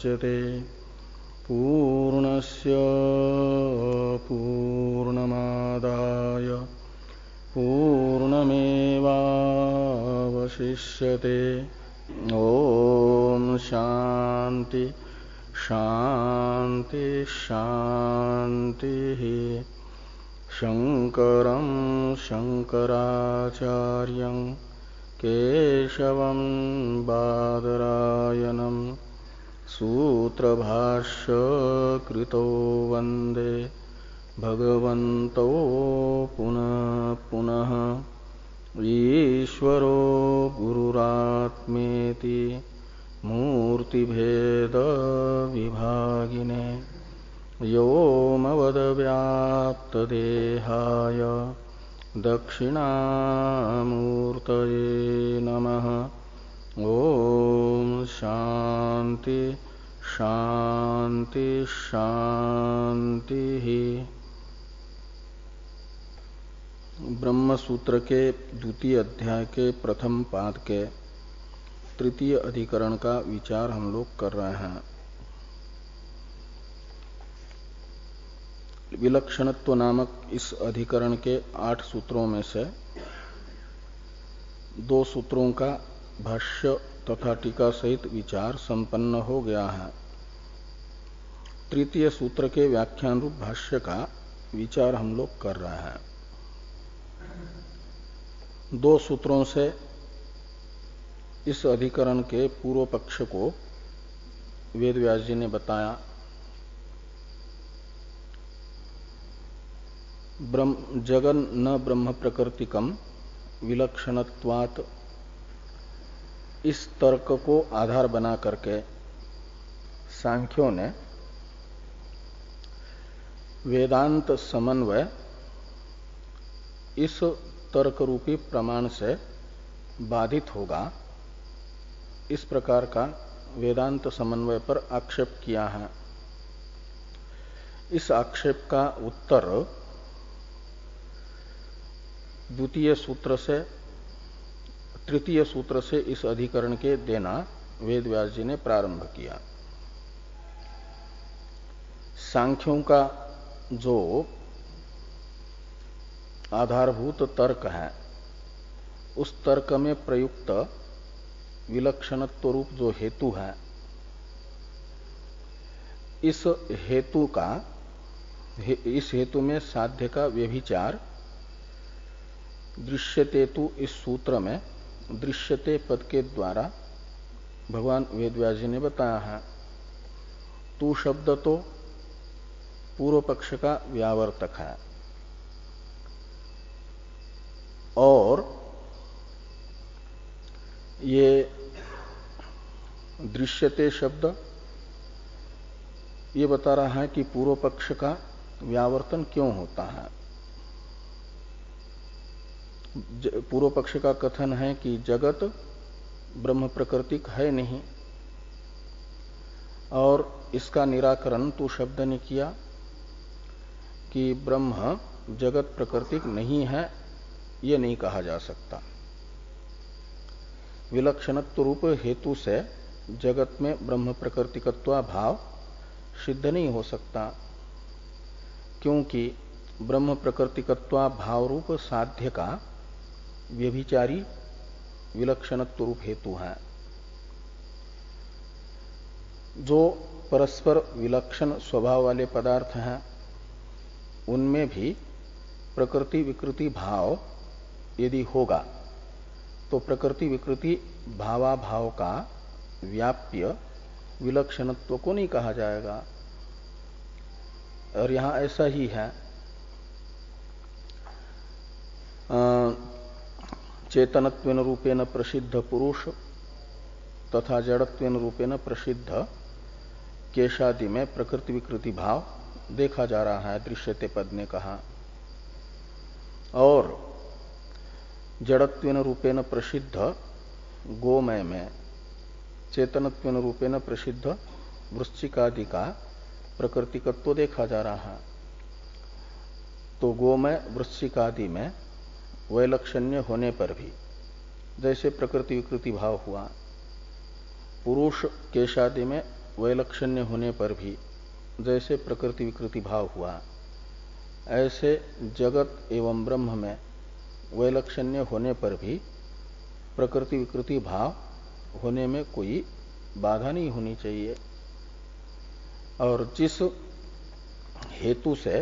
मुच्यते पूर्णस्य पूर्णमादाय पूर्णमेवावशिष्यते। ओम शांति शांति शांति। शंकरं शंकराचार्यं केशवं बादरायणं सूत्रभाष्य कृतो वंदे भगवन्तो पुनः पुनः। ईश्वरो गुरुरात्मेति मूर्तिभेद विभागिने व्योमवद्व्याप्तदेहाय दक्षिणामूर्तये नमः। ओम शांति शांति शांति। ब्रह्म सूत्र के द्वितीय अध्याय के प्रथम पाद के तृतीय अधिकरण का विचार हम लोग कर रहे हैं। विलक्षणत्व नामक इस अधिकरण के 8 सूत्रों में से 2 सूत्रों का भाष्य तथा टीका सहित विचार संपन्न हो गया है। तृतीय सूत्र के व्याख्यान रूप भाष्य का विचार हम लोग कर रहे हैं। 2 सूत्रों से इस अधिकरण के पूर्व पक्ष को वेदव्यास जी ने बताया। जगन न ब्रह्म प्रकृतिकम विलक्षणत्वात्, इस तर्क को आधार बना करके सांख्यों ने वेदांत समन्वय इस तर्क रूपी प्रमाण से बाधित होगा, इस प्रकार का वेदांत समन्वय पर आक्षेप किया है। इस आक्षेप का उत्तर द्वितीय सूत्र से तृतीय सूत्र से इस अधिकरण के देना वेदव्यास जी ने प्रारंभ किया। सांख्यों का जो आधारभूत तर्क है, उस तर्क में प्रयुक्त विलक्षणत्व रूप जो हेतु है, इस हेतु में साध्य का व्यभिचार दृश्यतेतु इस सूत्र में दृश्यते पद के द्वारा भगवान वेदव्यास जी ने बताया है। तू शब्द तो पूर्व पक्ष का व्यावर्तक है और ये दृश्यते शब्द ये बता रहा है कि पूर्व पक्ष का व्यावर्तन क्यों होता है। पूर्व पक्ष का कथन है कि जगत ब्रह्म प्रकृतिक है नहीं, और इसका निराकरण तू शब्द ने किया कि ब्रह्म जगत प्रकृतिक नहीं है, ये नहीं कहा जा सकता। विलक्षणत्व रूप हेतु से जगत में ब्रह्म प्रकृतिकत्व भाव सिद्ध नहीं हो सकता, क्योंकि ब्रह्म प्रकृतिकत्व भाव रूप साध्य का व्यभिचारी विलक्षणत्व रूप हेतु है। जो परस्पर विलक्षण स्वभाव वाले पदार्थ हैं, उनमें भी प्रकृति विकृति भाव यदि होगा तो प्रकृति विकृति भावाभाव का व्याप्य विलक्षणत्व को नहीं कहा जाएगा। और यहां ऐसा ही है। चेतनत्वेन रूपेण प्रसिद्ध पुरुष तथा जड़त्वेन रूपेण प्रसिद्ध केशादि में प्रकृति विकृति भाव देखा जा रहा है, दृश्यते पद ने कहा। और जड़त्वेन रूपेण प्रसिद्ध गोमय में चेतनत्वेन रूपेण प्रसिद्ध वृश्चिकादि का प्रकृतिकत्व देखा जा रहा है। तो गोमय वृश्चिकादि में वैलक्षण्य होने पर भी जैसे प्रकृति विकृति भाव हुआ, पुरुष केशादि में वैलक्षण्य होने पर भी जैसे प्रकृति विकृति भाव हुआ, ऐसे जगत एवं ब्रह्म में वैलक्षण्य होने पर भी प्रकृति विकृति भाव होने में कोई बाधा नहीं होनी चाहिए। और जिस हेतु से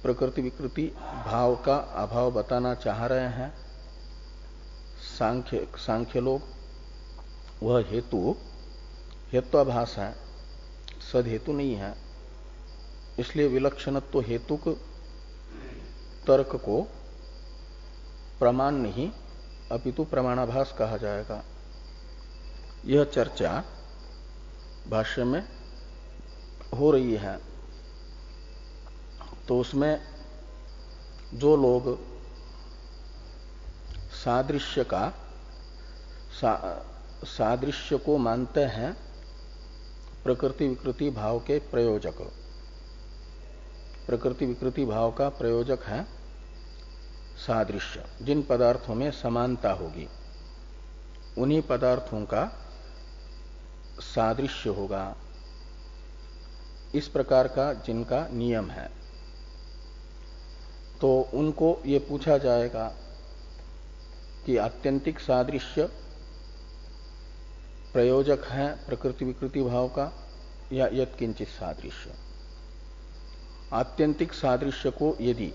प्रकृति विकृति भाव का अभाव बताना चाह रहे हैं सांख्य लोग, वह हेतु हेत्वाभास है, सद हेतु नहीं है। इसलिए विलक्षणत्व हेतुक तर्क को प्रमाण नहीं अपितु प्रमाणाभास कहा जाएगा। यह चर्चा भाष्य में हो रही है। तो उसमें जो लोग सादृश्य को मानते हैं प्रकृति विकृति भाव के प्रयोजक, प्रकृति विकृति भाव का प्रयोजक है सादृश्य, जिन पदार्थों में समानता होगी उन्हीं पदार्थों का सादृश्य होगा, इस प्रकार का जिनका नियम है। तो उनको ये पूछा जाएगा कि आत्यंतिक सादृश्य प्रयोजक है प्रकृति विकृति भाव का या यत्किंचित सादृश्य। आत्यंतिक सादृश्य को यदि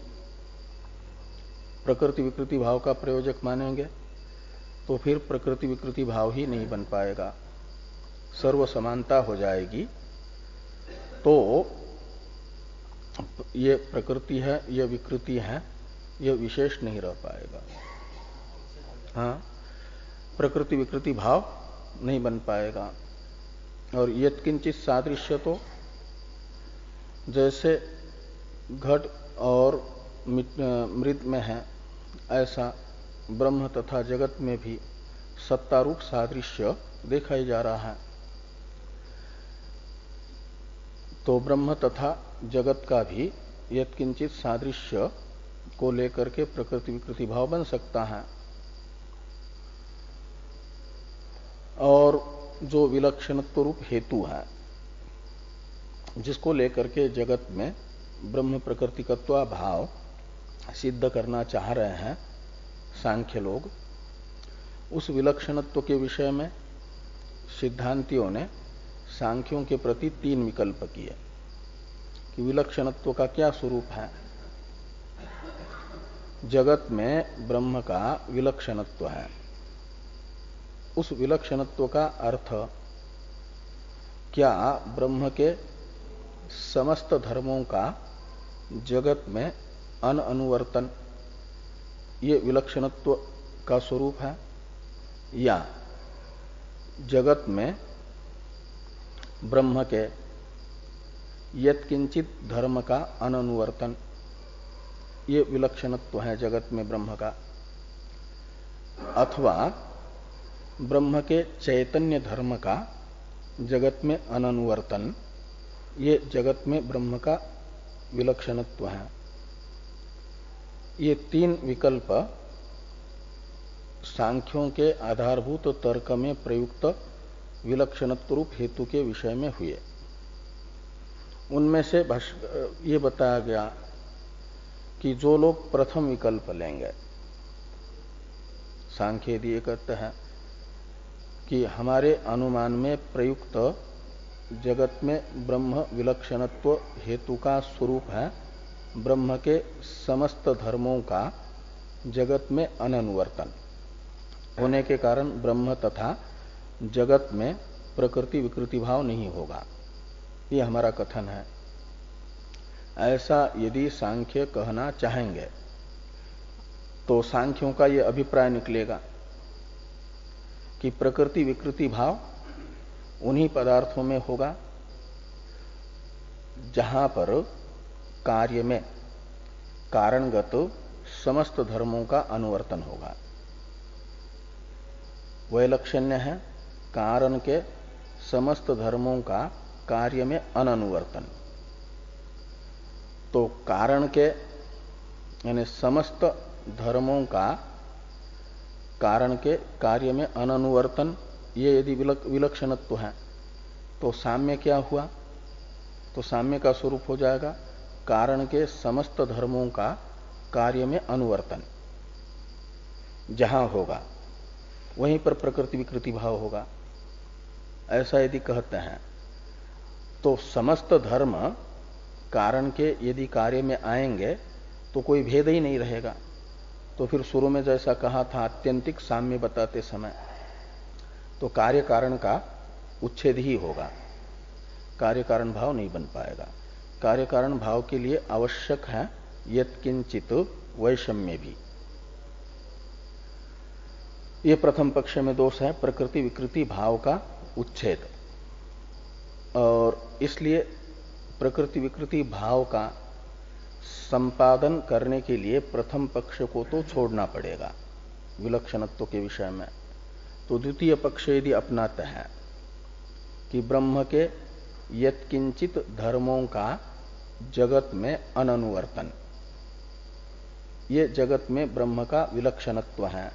प्रकृति विकृति भाव का प्रयोजक मानेंगे तो फिर प्रकृति विकृति भाव ही नहीं बन पाएगा, सर्व समानता हो जाएगी। तो ये प्रकृति है, यह विकृति है, यह विशेष नहीं रह पाएगा। हाँ, प्रकृति विकृति भाव नहीं बन पाएगा। और यत्किंचित सादृश्य तो जैसे घट और मृत में है, ऐसा ब्रह्म तथा जगत में भी सत्तारूप सादृश्य देखा ही जा रहा है। तो ब्रह्म तथा जगत का भी यत्किंचित सादृश्य को लेकर के प्रकृति विकृति भाव बन सकता है। और जो विलक्षणत्व रूप हेतु है जिसको लेकर के जगत में ब्रह्म प्रकृतिकत्व भाव सिद्ध करना चाह रहे हैं सांख्य लोग, उस विलक्षणत्व के विषय में सिद्धांतियों ने सांख्यों के प्रति 3 विकल्प किए कि विलक्षणत्व का क्या स्वरूप है। जगत में ब्रह्म का विलक्षणत्व है, उस विलक्षणत्व का अर्थ क्या ब्रह्म के समस्त धर्मों का जगत में अनुवर्तन ये विलक्षणत्व का स्वरूप है, या जगत में ब्रह्म के यत्किंचित धर्म का अनुवर्तन ये विलक्षणत्व है जगत में ब्रह्म का, अथवा ब्रह्म के चैतन्य धर्म का जगत में अनुवर्तन ये जगत में ब्रह्म का विलक्षणत्व है। ये 3 विकल्प सांख्यों के आधारभूत तर्क में प्रयुक्त विलक्षणत्व रूप हेतु के विषय में हुए। उनमें से ये बताया गया कि जो लोग प्रथम विकल्प लेंगे, सांख्य यदि ये कहते हैं कि हमारे अनुमान में प्रयुक्त जगत में ब्रह्म विलक्षणत्व हेतु का स्वरूप है ब्रह्म के समस्त धर्मों का जगत में अनुवर्तन होने के कारण ब्रह्म तथा जगत में प्रकृति विकृति भाव नहीं होगा, ये हमारा कथन है। ऐसा यदि सांख्य कहना चाहेंगे तो सांख्यों का ये अभिप्राय निकलेगा कि प्रकृति विकृति भाव उन्हीं पदार्थों में होगा जहां पर कार्य में कारणगत समस्त धर्मों का अनुवर्तन होगा। वैलक्षण्य है कारण के समस्त धर्मों का कार्य में अनुवर्तन। तो कारण के यानी समस्त धर्मों का कारण के कार्य में अनुवर्तन ये यदि विलक्षणत्व है तो साम्य क्या हुआ? तो साम्य का स्वरूप हो जाएगा कारण के समस्त धर्मों का कार्य में अनुवर्तन जहां होगा वहीं पर प्रकृति विकृति भाव होगा। ऐसा यदि कहते हैं तो समस्त धर्म कारण के यदि कार्य में आएंगे तो कोई भेद ही नहीं रहेगा। तो फिर शुरू में जैसा कहा था आत्यंतिक साम्य बताते समय, तो कार्य कारण का उच्छेद ही होगा, कार्य कारण भाव नहीं बन पाएगा। कार्य कारण भाव के लिए आवश्यक है यत्किंचित वैषम्य भी। ये प्रथम पक्ष में दोष है, प्रकृति विकृति भाव का उच्छेद। और इसलिए प्रकृति विकृति भाव का संपादन करने के लिए प्रथम पक्ष को तो छोड़ना पड़ेगा विलक्षणत्व के विषय में। तो द्वितीय पक्ष यदि अपनाते हैं कि ब्रह्म के यत्किंचित धर्मों का जगत में अननुवर्तन, ये जगत में ब्रह्म का विलक्षणत्व है,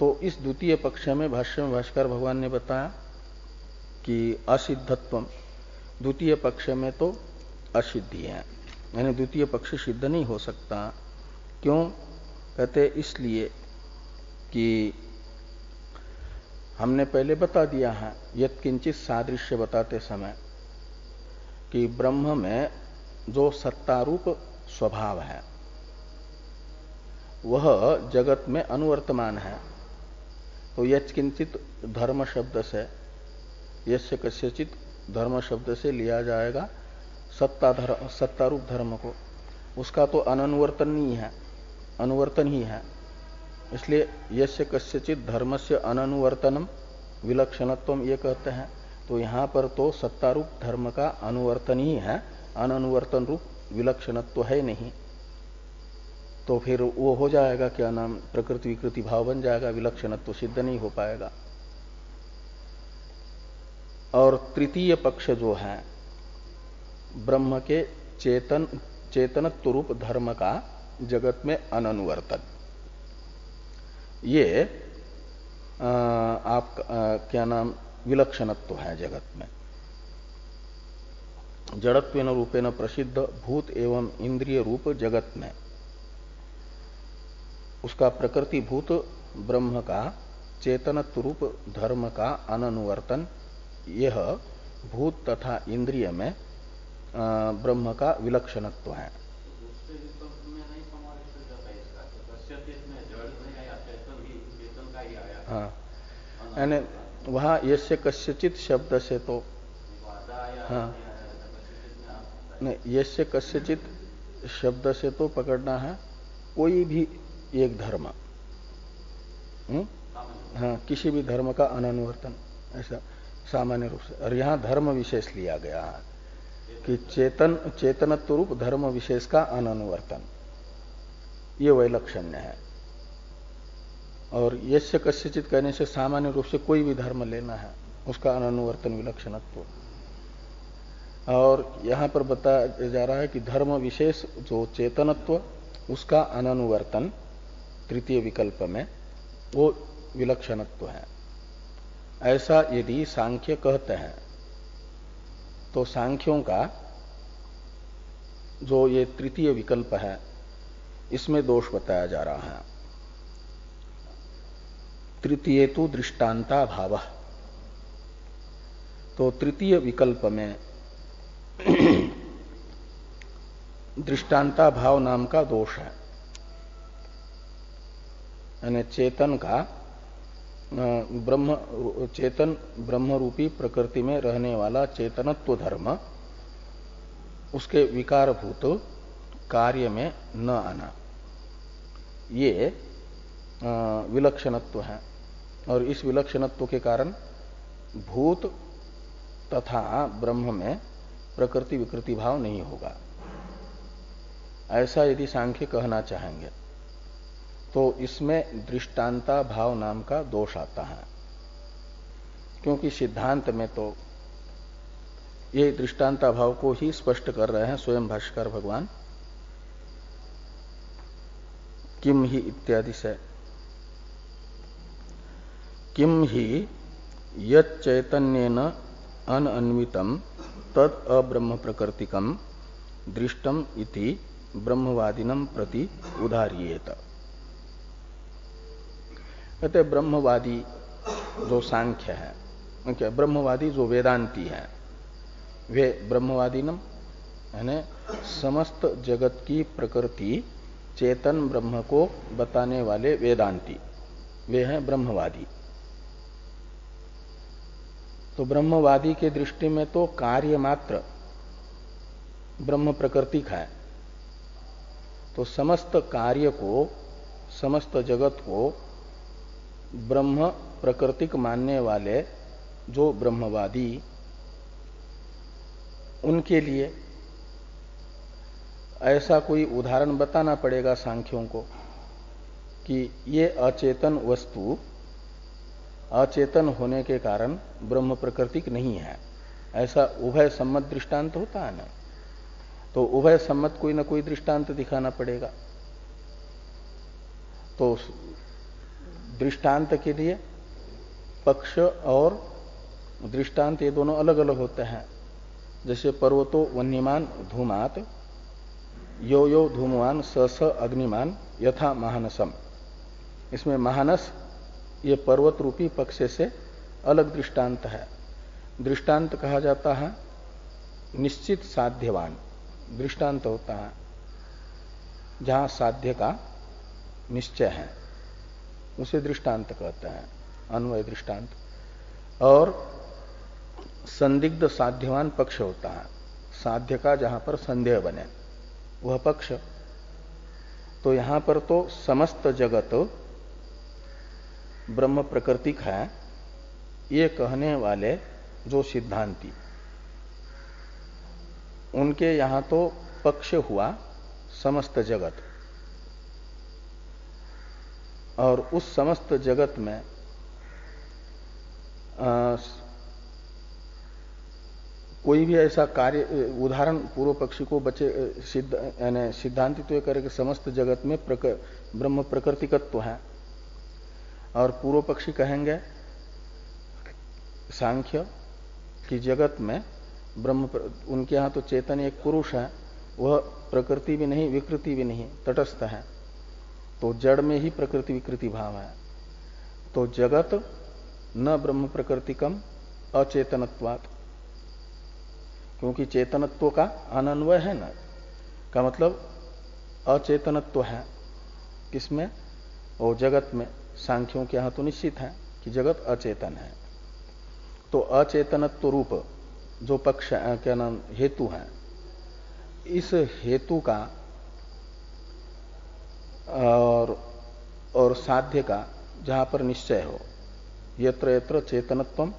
तो इस द्वितीय पक्ष में भाष्य में भास्कर भगवान ने बताया कि असिद्धत्व, द्वितीय पक्ष में तो असिद्धि है, यानी द्वितीय पक्ष सिद्ध नहीं हो सकता। क्यों कहते? इसलिए कि हमने पहले बता दिया है यत्किंचित सादृश्य बताते समय कि ब्रह्म में जो सत्तारूप स्वभाव है वह जगत में अनुवर्तमान है। तो यत्किंचित धर्म शब्द से, यस्य कस्यचित धर्म शब्द से लिया जाएगा सत्तारूप धर्म को, उसका तो अननुवर्तन ही है, अनुवर्तन ही है। इसलिए यस्य कस्यचित धर्मस्य अननुवर्तनम विलक्षणत्वम ये कहते हैं। तो यहां पर तो सत्तारूप धर्म का अनुवर्तन ही है, अननुवर्तन रूप विलक्षणत्व है नहीं। तो फिर वो हो जाएगा क्या नाम, प्रकृति विकृति भाव बन जाएगा, विलक्षणत्व सिद्ध नहीं हो पाएगा। और तृतीय पक्ष जो है ब्रह्म के चेतनत्व रूप धर्म का जगत में अननुवर्तन, ये क्या नाम विलक्षणत्व है जगत में। जड़त्वेन रूपेण प्रसिद्ध भूत एवं इंद्रिय रूप जगत में उसका प्रकृति भूत ब्रह्म का चेतनत्व रूप धर्म का अननुवर्तन, यह भूत तथा इंद्रिय में ब्रह्म का विलक्षणत्व है। हाँ, यानी वहां यस्य कस्यचित शब्द से तो, हाँ नहीं, यस्य कस्यचित शब्द से तो पकड़ना है कोई भी एक धर्म, हाँ किसी भी धर्म का अननुवर्तन, ऐसा सामान्य रूप से। और यहाँ धर्म विशेष लिया गया है कि चेतनत्व रूप धर्म विशेष का अननुवर्तन, ये वैलक्षण्य है। और यस्य कस्यचित कहने से सामान्य रूप से कोई भी धर्म लेना है, उसका अननुवर्तन विलक्षणत्व। और यहां पर बताया जा रहा है कि धर्म विशेष जो चेतनत्व उसका अननुवर्तन तृतीय विकल्प में वो विलक्षणत्व है। ऐसा यदि सांख्य कहते हैं तो सांख्यों का जो ये तृतीय विकल्प है इसमें दोष बताया जा रहा है। तृतीय तो दृष्टांता भाव, तो तृतीय विकल्प में दृष्टांता भाव नाम का दोष है। यानी चेतन का चेतन ब्रह्म रूपी प्रकृति में रहने वाला चेतनत्व धर्म उसके विकारभूत कार्य में न आना, ये विलक्षणत्व है। और इस विलक्षणत्व के कारण भूत तथा ब्रह्म में प्रकृति विकृति भाव नहीं होगा। ऐसा यदि सांख्य कहना चाहेंगे तो इसमें दृष्टांता भाव नाम का दोष आता है, क्योंकि सिद्धांत में तो ये दृष्टांता भाव को ही स्पष्ट कर रहे हैं स्वयं भाष्कर भगवान, किम ही इत्यादि से। किम ही यत् चैतन्येन अनन्वितम तद अब्रह्म प्रकृतिकम दृष्टम इति ब्रह्मवादिनम प्रति उदाहरियेत। कहते ब्रह्मवादी जो सांख्य है, क्या ब्रह्मवादी जो वेदांती है, वे ब्रह्मवादिनम यानी समस्त जगत की प्रकृति चेतन ब्रह्म को बताने वाले वेदांती, वे हैं ब्रह्मवादी। तो ब्रह्मवादी के दृष्टि में तो कार्य मात्र ब्रह्म प्रकृतिक है। तो समस्त कार्य को, समस्त जगत को ब्रह्म प्रकृतिक मानने वाले जो ब्रह्मवादी, उनके लिए ऐसा कोई उदाहरण बताना पड़ेगा सांख्यों को कि ये अचेतन वस्तु अचेतन होने के कारण ब्रह्म प्रकृतिक नहीं है। ऐसा उभय सम्मत दृष्टांत होता है ना, तो उभय सम्मत कोई ना कोई दृष्टांत दिखाना पड़ेगा। तो दृष्टांत के लिए पक्ष और दृष्टांत ये दोनों अलग अलग होते हैं। जैसे पर्वतो वन्यमान धूमात यो यो धूमवान स स अग्निमान यथा महानसम, इसमें महानस ये पर्वत रूपी पक्ष से अलग दृष्टांत है। दृष्टांत कहा जाता है निश्चित साध्यवान दृष्टांत होता है, जहां साध्य का निश्चय है, उसे दृष्टांत कहते हैं, अन्वय दृष्टांत। और संदिग्ध साध्यवान पक्ष होता है, साध्य का जहां पर संदेह बने वह पक्ष। तो यहां पर तो समस्त जगत ब्रह्म प्रकृतिक है, ये कहने वाले जो सिद्धांती, उनके यहां तो पक्ष हुआ समस्त जगत। और उस समस्त जगत में कोई भी ऐसा कार्य उदाहरण पूर्व पक्षी को बचे सिद्धांति तो ये करे कि समस्त जगत में ब्रह्म प्रकृतिकत्व है। और पूर्व पक्षी कहेंगे सांख्य कि जगत में ब्रह्म, उनके यहां तो चेतन एक पुरुष है, वह प्रकृति भी नहीं विकृति भी नहीं, तटस्थ है। तो जड़ में ही प्रकृति विकृति भाव है। तो जगत न ब्रह्म प्रकृतिकम अचेतनत्वात्, क्योंकि चेतनत्व का अनन्वय है ना, का मतलब अचेतनत्व है किसमें, और जगत में। सांख्यों के यहां तो निश्चित है कि जगत अचेतन है। तो अचेतनत्व रूप जो पक्ष क्या नाम हेतु है, इस हेतु का और साध्य का जहां पर निश्चय हो, यत्र यत्र चेतनत्वम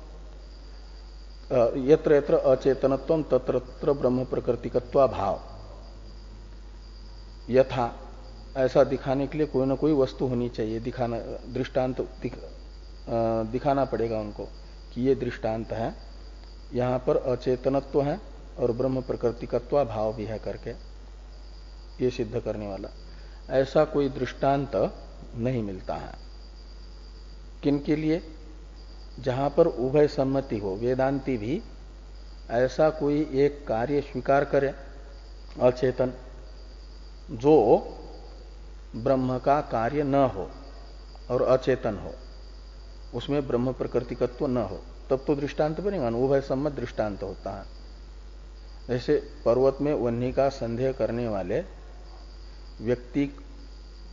यत्र यत्र अचेतनत्वम तत्र तत्र ब्रह्म प्रकृतिकत्वा भाव, यथा ऐसा दिखाने के लिए कोई ना कोई वस्तु होनी चाहिए, दिखाना दृष्टांत दिखाना पड़ेगा उनको कि ये दृष्टांत है, यहां पर अचेतनत्व है और ब्रह्म प्रकृतिकत्वा भाव भी है करके ये सिद्ध करने वाला। ऐसा कोई दृष्टांत नहीं मिलता है। किनके लिए? जहां पर उभय सम्मति हो, वेदांती भी ऐसा कोई एक कार्य स्वीकार करे अचेतन, जो ब्रह्म का कार्य न हो और अचेतन हो, उसमें ब्रह्म प्रकृतिकत्व न हो, तब तो दृष्टांत बनेगा ना, उभय सम्मत दृष्टांत होता है। जैसे पर्वत में वन्नी का संदेह करने वाले व्यक्ति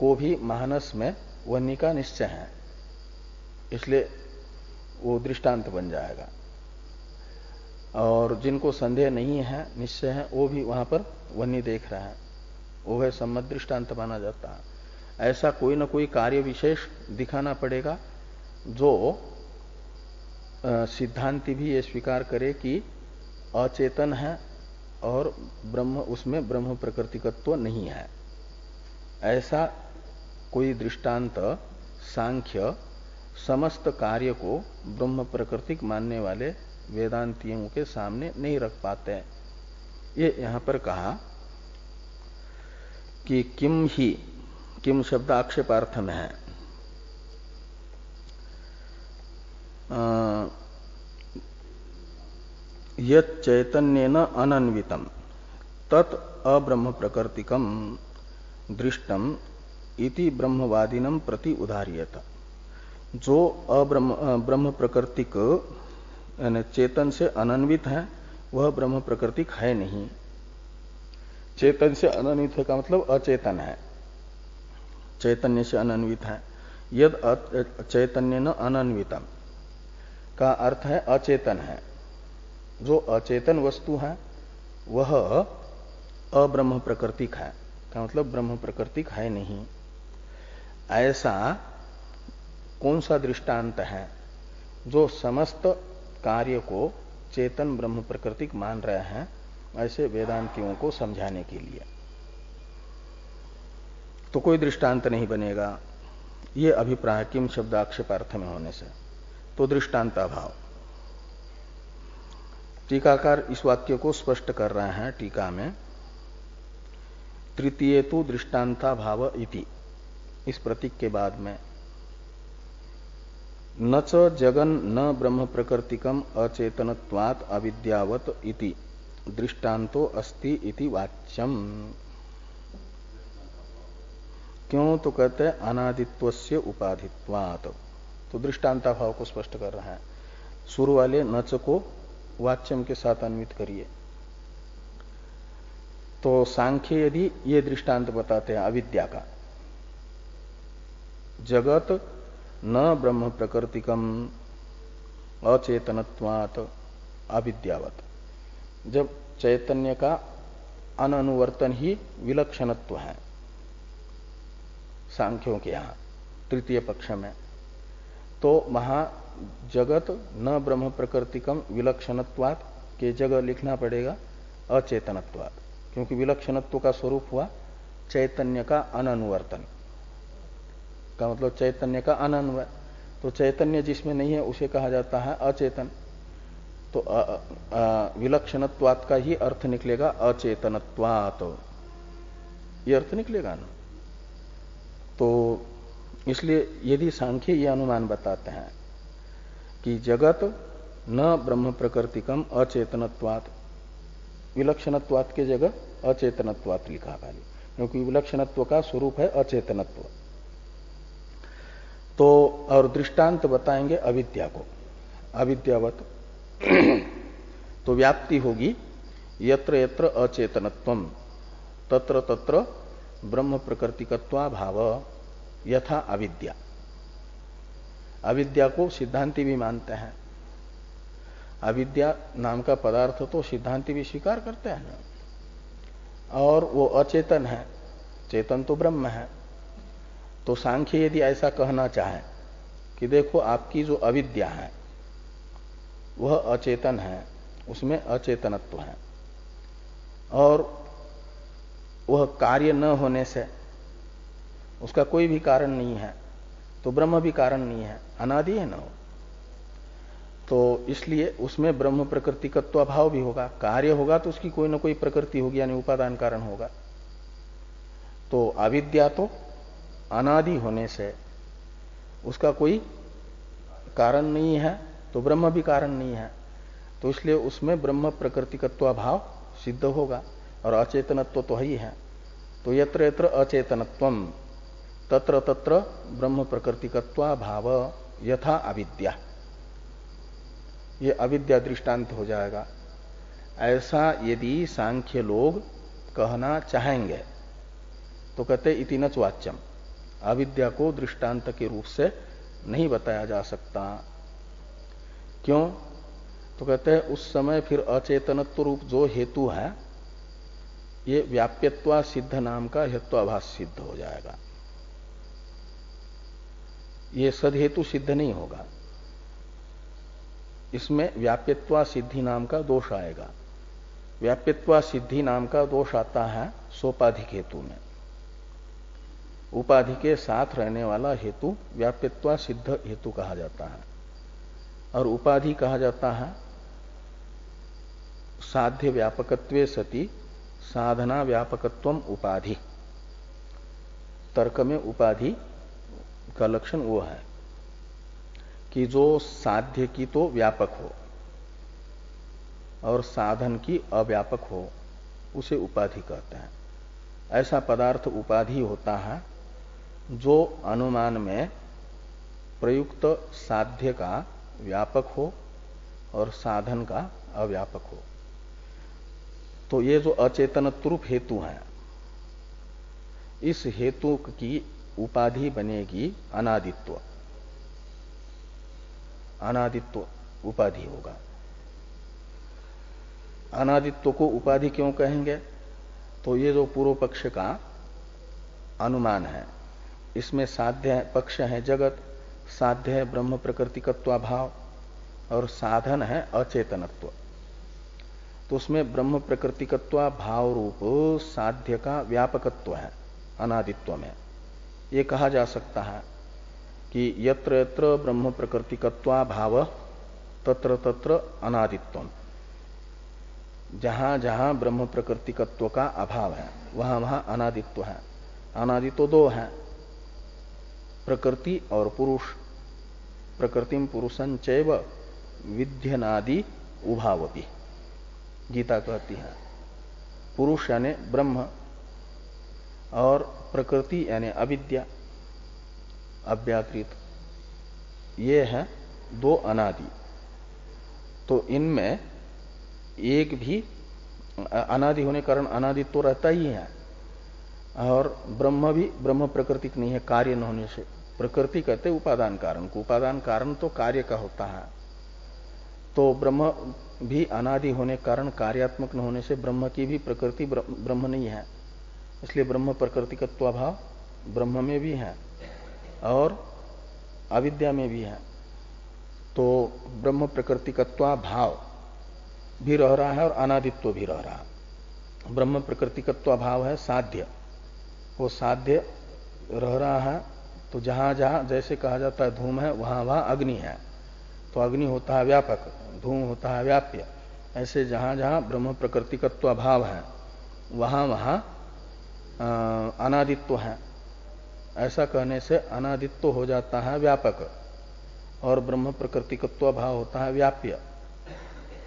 को भी मानस में वन्नी का निश्चय है, इसलिए वो दृष्टांत बन जाएगा। और जिनको संदेह नहीं है, निश्चय है, वो भी वहां पर वन्नी देख रहा है, उभय सम्मत दृष्टांत माना जाता है। ऐसा कोई ना कोई कार्य विशेष दिखाना पड़ेगा जो सिद्धांति भी ये स्वीकार करे कि अचेतन है और ब्रह्म, उसमें ब्रह्म प्रकृतिकत्व नहीं है। ऐसा कोई दृष्टांत सांख्य समस्त कार्य को ब्रह्म प्रकृतिक मानने वाले वेदांतियों के सामने नहीं रख पाते। ये यहां पर कहा कि किम ही, किम शब्द आक्षेपार्थ में है, यत् चैतन्येन अनन्वितम तत् अब्रह्म प्रकृतिकम दृष्टम इति ब्रह्मवादिनम प्रति उदाहरियत। जो ब्रह्म प्रकृतिक चेतन से अनन्वित है वह ब्रह्म प्रकृतिक है नहीं। चेतन से अनन्वित है का मतलब अचेतन है, चैतन्य से अनन्वित है। यद चैतन्य न अनन्वितम का अर्थ है अचेतन है। जो अचेतन वस्तु है वह अब्रह्म प्रकृतिक है का मतलब ब्रह्म प्रकृतिक है नहीं। ऐसा कौन सा दृष्टांत है जो समस्त कार्य को चेतन ब्रह्म प्रकृतिक मान रहे हैं ऐसे वेदांतियों को समझाने के लिए? तो कोई दृष्टांत नहीं बनेगा, ये अभिप्राय किम शब्दाक्षेपार्थ में होने से। तो दृष्टांताभाव। टीकाकार इस वाक्य को स्पष्ट कर रहे हैं टीका में, तृतीय तो दृष्टांताभाव इति, इस प्रतीक के बाद में न च जगन न ब्रह्म प्रकृतिकम अचेतनत्वात् अविद्यावत इति दृष्टांतो अस्ति इति वाच्यम। क्यों? तो कहते हैं अनादित्वस्य उपाधित्वात्। तो दृष्टांताभाव को स्पष्ट कर रहे हैं। शुरू वाले नच को वाच्यम के साथ अन्वित करिए। तो सांख्य यदि ये दृष्टांत बताते हैं अविद्या का, जगत न ब्रह्म प्रकृतिकम अचेतनत्वात् अविद्यावत, जब चैतन्य का अननुवर्तन ही विलक्षणत्व है सांख्यों के यहां तृतीय पक्ष में, तो वहां जगत न ब्रह्म प्रकृतिकम विलक्षणत्वात् के जगह लिखना पड़ेगा अचेतनत्वात्, क्योंकि विलक्षणत्व का स्वरूप हुआ चैतन्य का अननुवर्तन का मतलब चैतन्य का अनन्वय। तो चैतन्य जिसमें नहीं है उसे कहा जाता है अचेतन। तो विलक्षणत्वात् का ही अर्थ निकलेगा अचेतनत्वात्, ये अर्थ निकलेगा ना। तो इसलिए यदि सांख्य ये अनुमान बताते हैं कि जगत न ब्रह्म प्रकृतिकम अचेतनत्वात्, विलक्षणत्वात् के जगह अचेतनत्वात् लिखा खाली, क्योंकि विलक्षणत्व का स्वरूप है अचेतनत्व। तो और दृष्टांत बताएंगे अविद्या को, अविद्यावत। तो व्याप्ति होगी यत्र यत्र अचेतनत्वम तत्र तत्र ब्रह्म प्रकृतिकत्वा भाव यथा अविद्या। अविद्या को सिद्धांति भी मानते हैं। अविद्या नाम का पदार्थ तो सिद्धांति भी स्वीकार करते हैं ना, और वो अचेतन है, चेतन तो ब्रह्म है। तो सांख्य यदि ऐसा कहना चाहे कि देखो आपकी जो अविद्या है वह अचेतन है, उसमें अचेतनत्व है, और वह कार्य न होने से उसका कोई भी कारण नहीं है, तो ब्रह्म भी कारण नहीं है, अनादि है ना। तो इसलिए उसमें ब्रह्म प्रकृतिकत्व भाव भी होगा, कार्य होगा तो उसकी कोई ना कोई प्रकृति होगी, यानी उपादान कारण होगा। तो अविद्या तो अनादि होने से उसका कोई कारण नहीं है, तो ब्रह्म भी कारण नहीं है, तो इसलिए उसमें ब्रह्म प्रकृतिकत्व भाव सिद्ध होगा, और अचेतनत्व तो ही है। तो यत्र यत्र अचेतनत्वम तत्र तत्र ब्रह्म प्रकृतिकत्व भाव यथा अविद्या, ये अविद्या दृष्टांत हो जाएगा। ऐसा यदि सांख्य लोग कहना चाहेंगे तो कहते इति नच वाच्यम, अविद्या को दृष्टांत के रूप से नहीं बताया जा सकता। क्यों? तो कहते हैं उस समय फिर अचेतनत्व रूप जो हेतु है ये व्याप्यत्वा सिद्ध नाम का हेत्वाभास सिद्ध हो जाएगा, ये सदहेतु सिद्ध नहीं होगा, इसमें व्याप्यत्वा सिद्धि नाम का दोष आएगा। व्याप्यत्वा सिद्धि नाम का दोष आता है सोपाधिक हेतु में। उपाधि के साथ रहने वाला हेतु व्याप्यत्वा सिद्ध हेतु कहा जाता है, और उपाधि कहा जाता है साध्य व्यापकत्वे सति साधना व्यापकत्वम उपाधि। तर्क में उपाधि का लक्षण वो है कि जो साध्य की तो व्यापक हो, और साधन की अव्यापक हो, उसे उपाधि कहते हैं। ऐसा पदार्थ उपाधि होता है जो अनुमान में प्रयुक्त साध्य का व्यापक हो और साधन का अव्यापक हो। तो ये जो अचेतनत्व रूप हेतु है, इस हेतु की उपाधि बनेगी अनादित्व। अनादित्व उपाधि होगा। अनादित्व को उपाधि क्यों कहेंगे? तो ये जो पूर्व पक्ष का अनुमान है, इसमें साध्य पक्ष है जगत, साध्य है ब्रह्म प्रकृतिकत्वाभाव और साधन है अचेतनत्व। तो उसमें ब्रह्म प्रकृतिकत्वाभाव रूप साध्य का व्यापकत्व है अनादित्व में। ये कहा जा सकता है कि यत्र यत्र ब्रह्म प्रकृतिकत्वाभाव तत्र तत्र अनादित्वम। जहां जहां ब्रह्म प्रकृतिकत्व का अभाव है वहां वहां अनादित्व है। अनादित्व दो है, प्रकृति और पुरुष। प्रकृतिम पुरुषं चैव विध्यनादि उभावपि, गीता कहती है। पुरुष यानी ब्रह्म और प्रकृति यानी अविद्या, अव्याकृत, ये है दो अनादि। तो इनमें एक भी अनादि होने कारण अनादित्व तो रहता ही है, और ब्रह्म भी ब्रह्म प्रकृतिक नहीं है कार्य न होने से। प्रकृति कहते उपादान कारण को, उपादान कारण तो कार्य का होता है। तो ब्रह्म भी अनादि होने कारण कार्यात्मक न होने से ब्रह्म की भी प्रकृति ब्रह्म नहीं है। इसलिए ब्रह्म प्रकृतिकत्वाभाव ब्रह्म में भी है और अविद्या में भी है। तो ब्रह्म प्रकृतिकत्वाभाव भी रह रहा है और अनादित्व भी रह रहा है। ब्रह्म प्रकृतिकत्वाभाव है साध्य, वो साध्य रह रहा है। तो जहां जहां जैसे कहा जाता है धूम है, वहां वहां अग्नि है, तो अग्नि होता है व्यापक, धूम होता है व्याप्य। ऐसे जहां जहां ब्रह्म प्रकृतिकत्वाभाव है वहां वहां अनादित्व है। ऐसा कहने से अनादित्व हो जाता है व्यापक और ब्रह्म प्रकृतिकत्वाभाव होता है व्याप्य।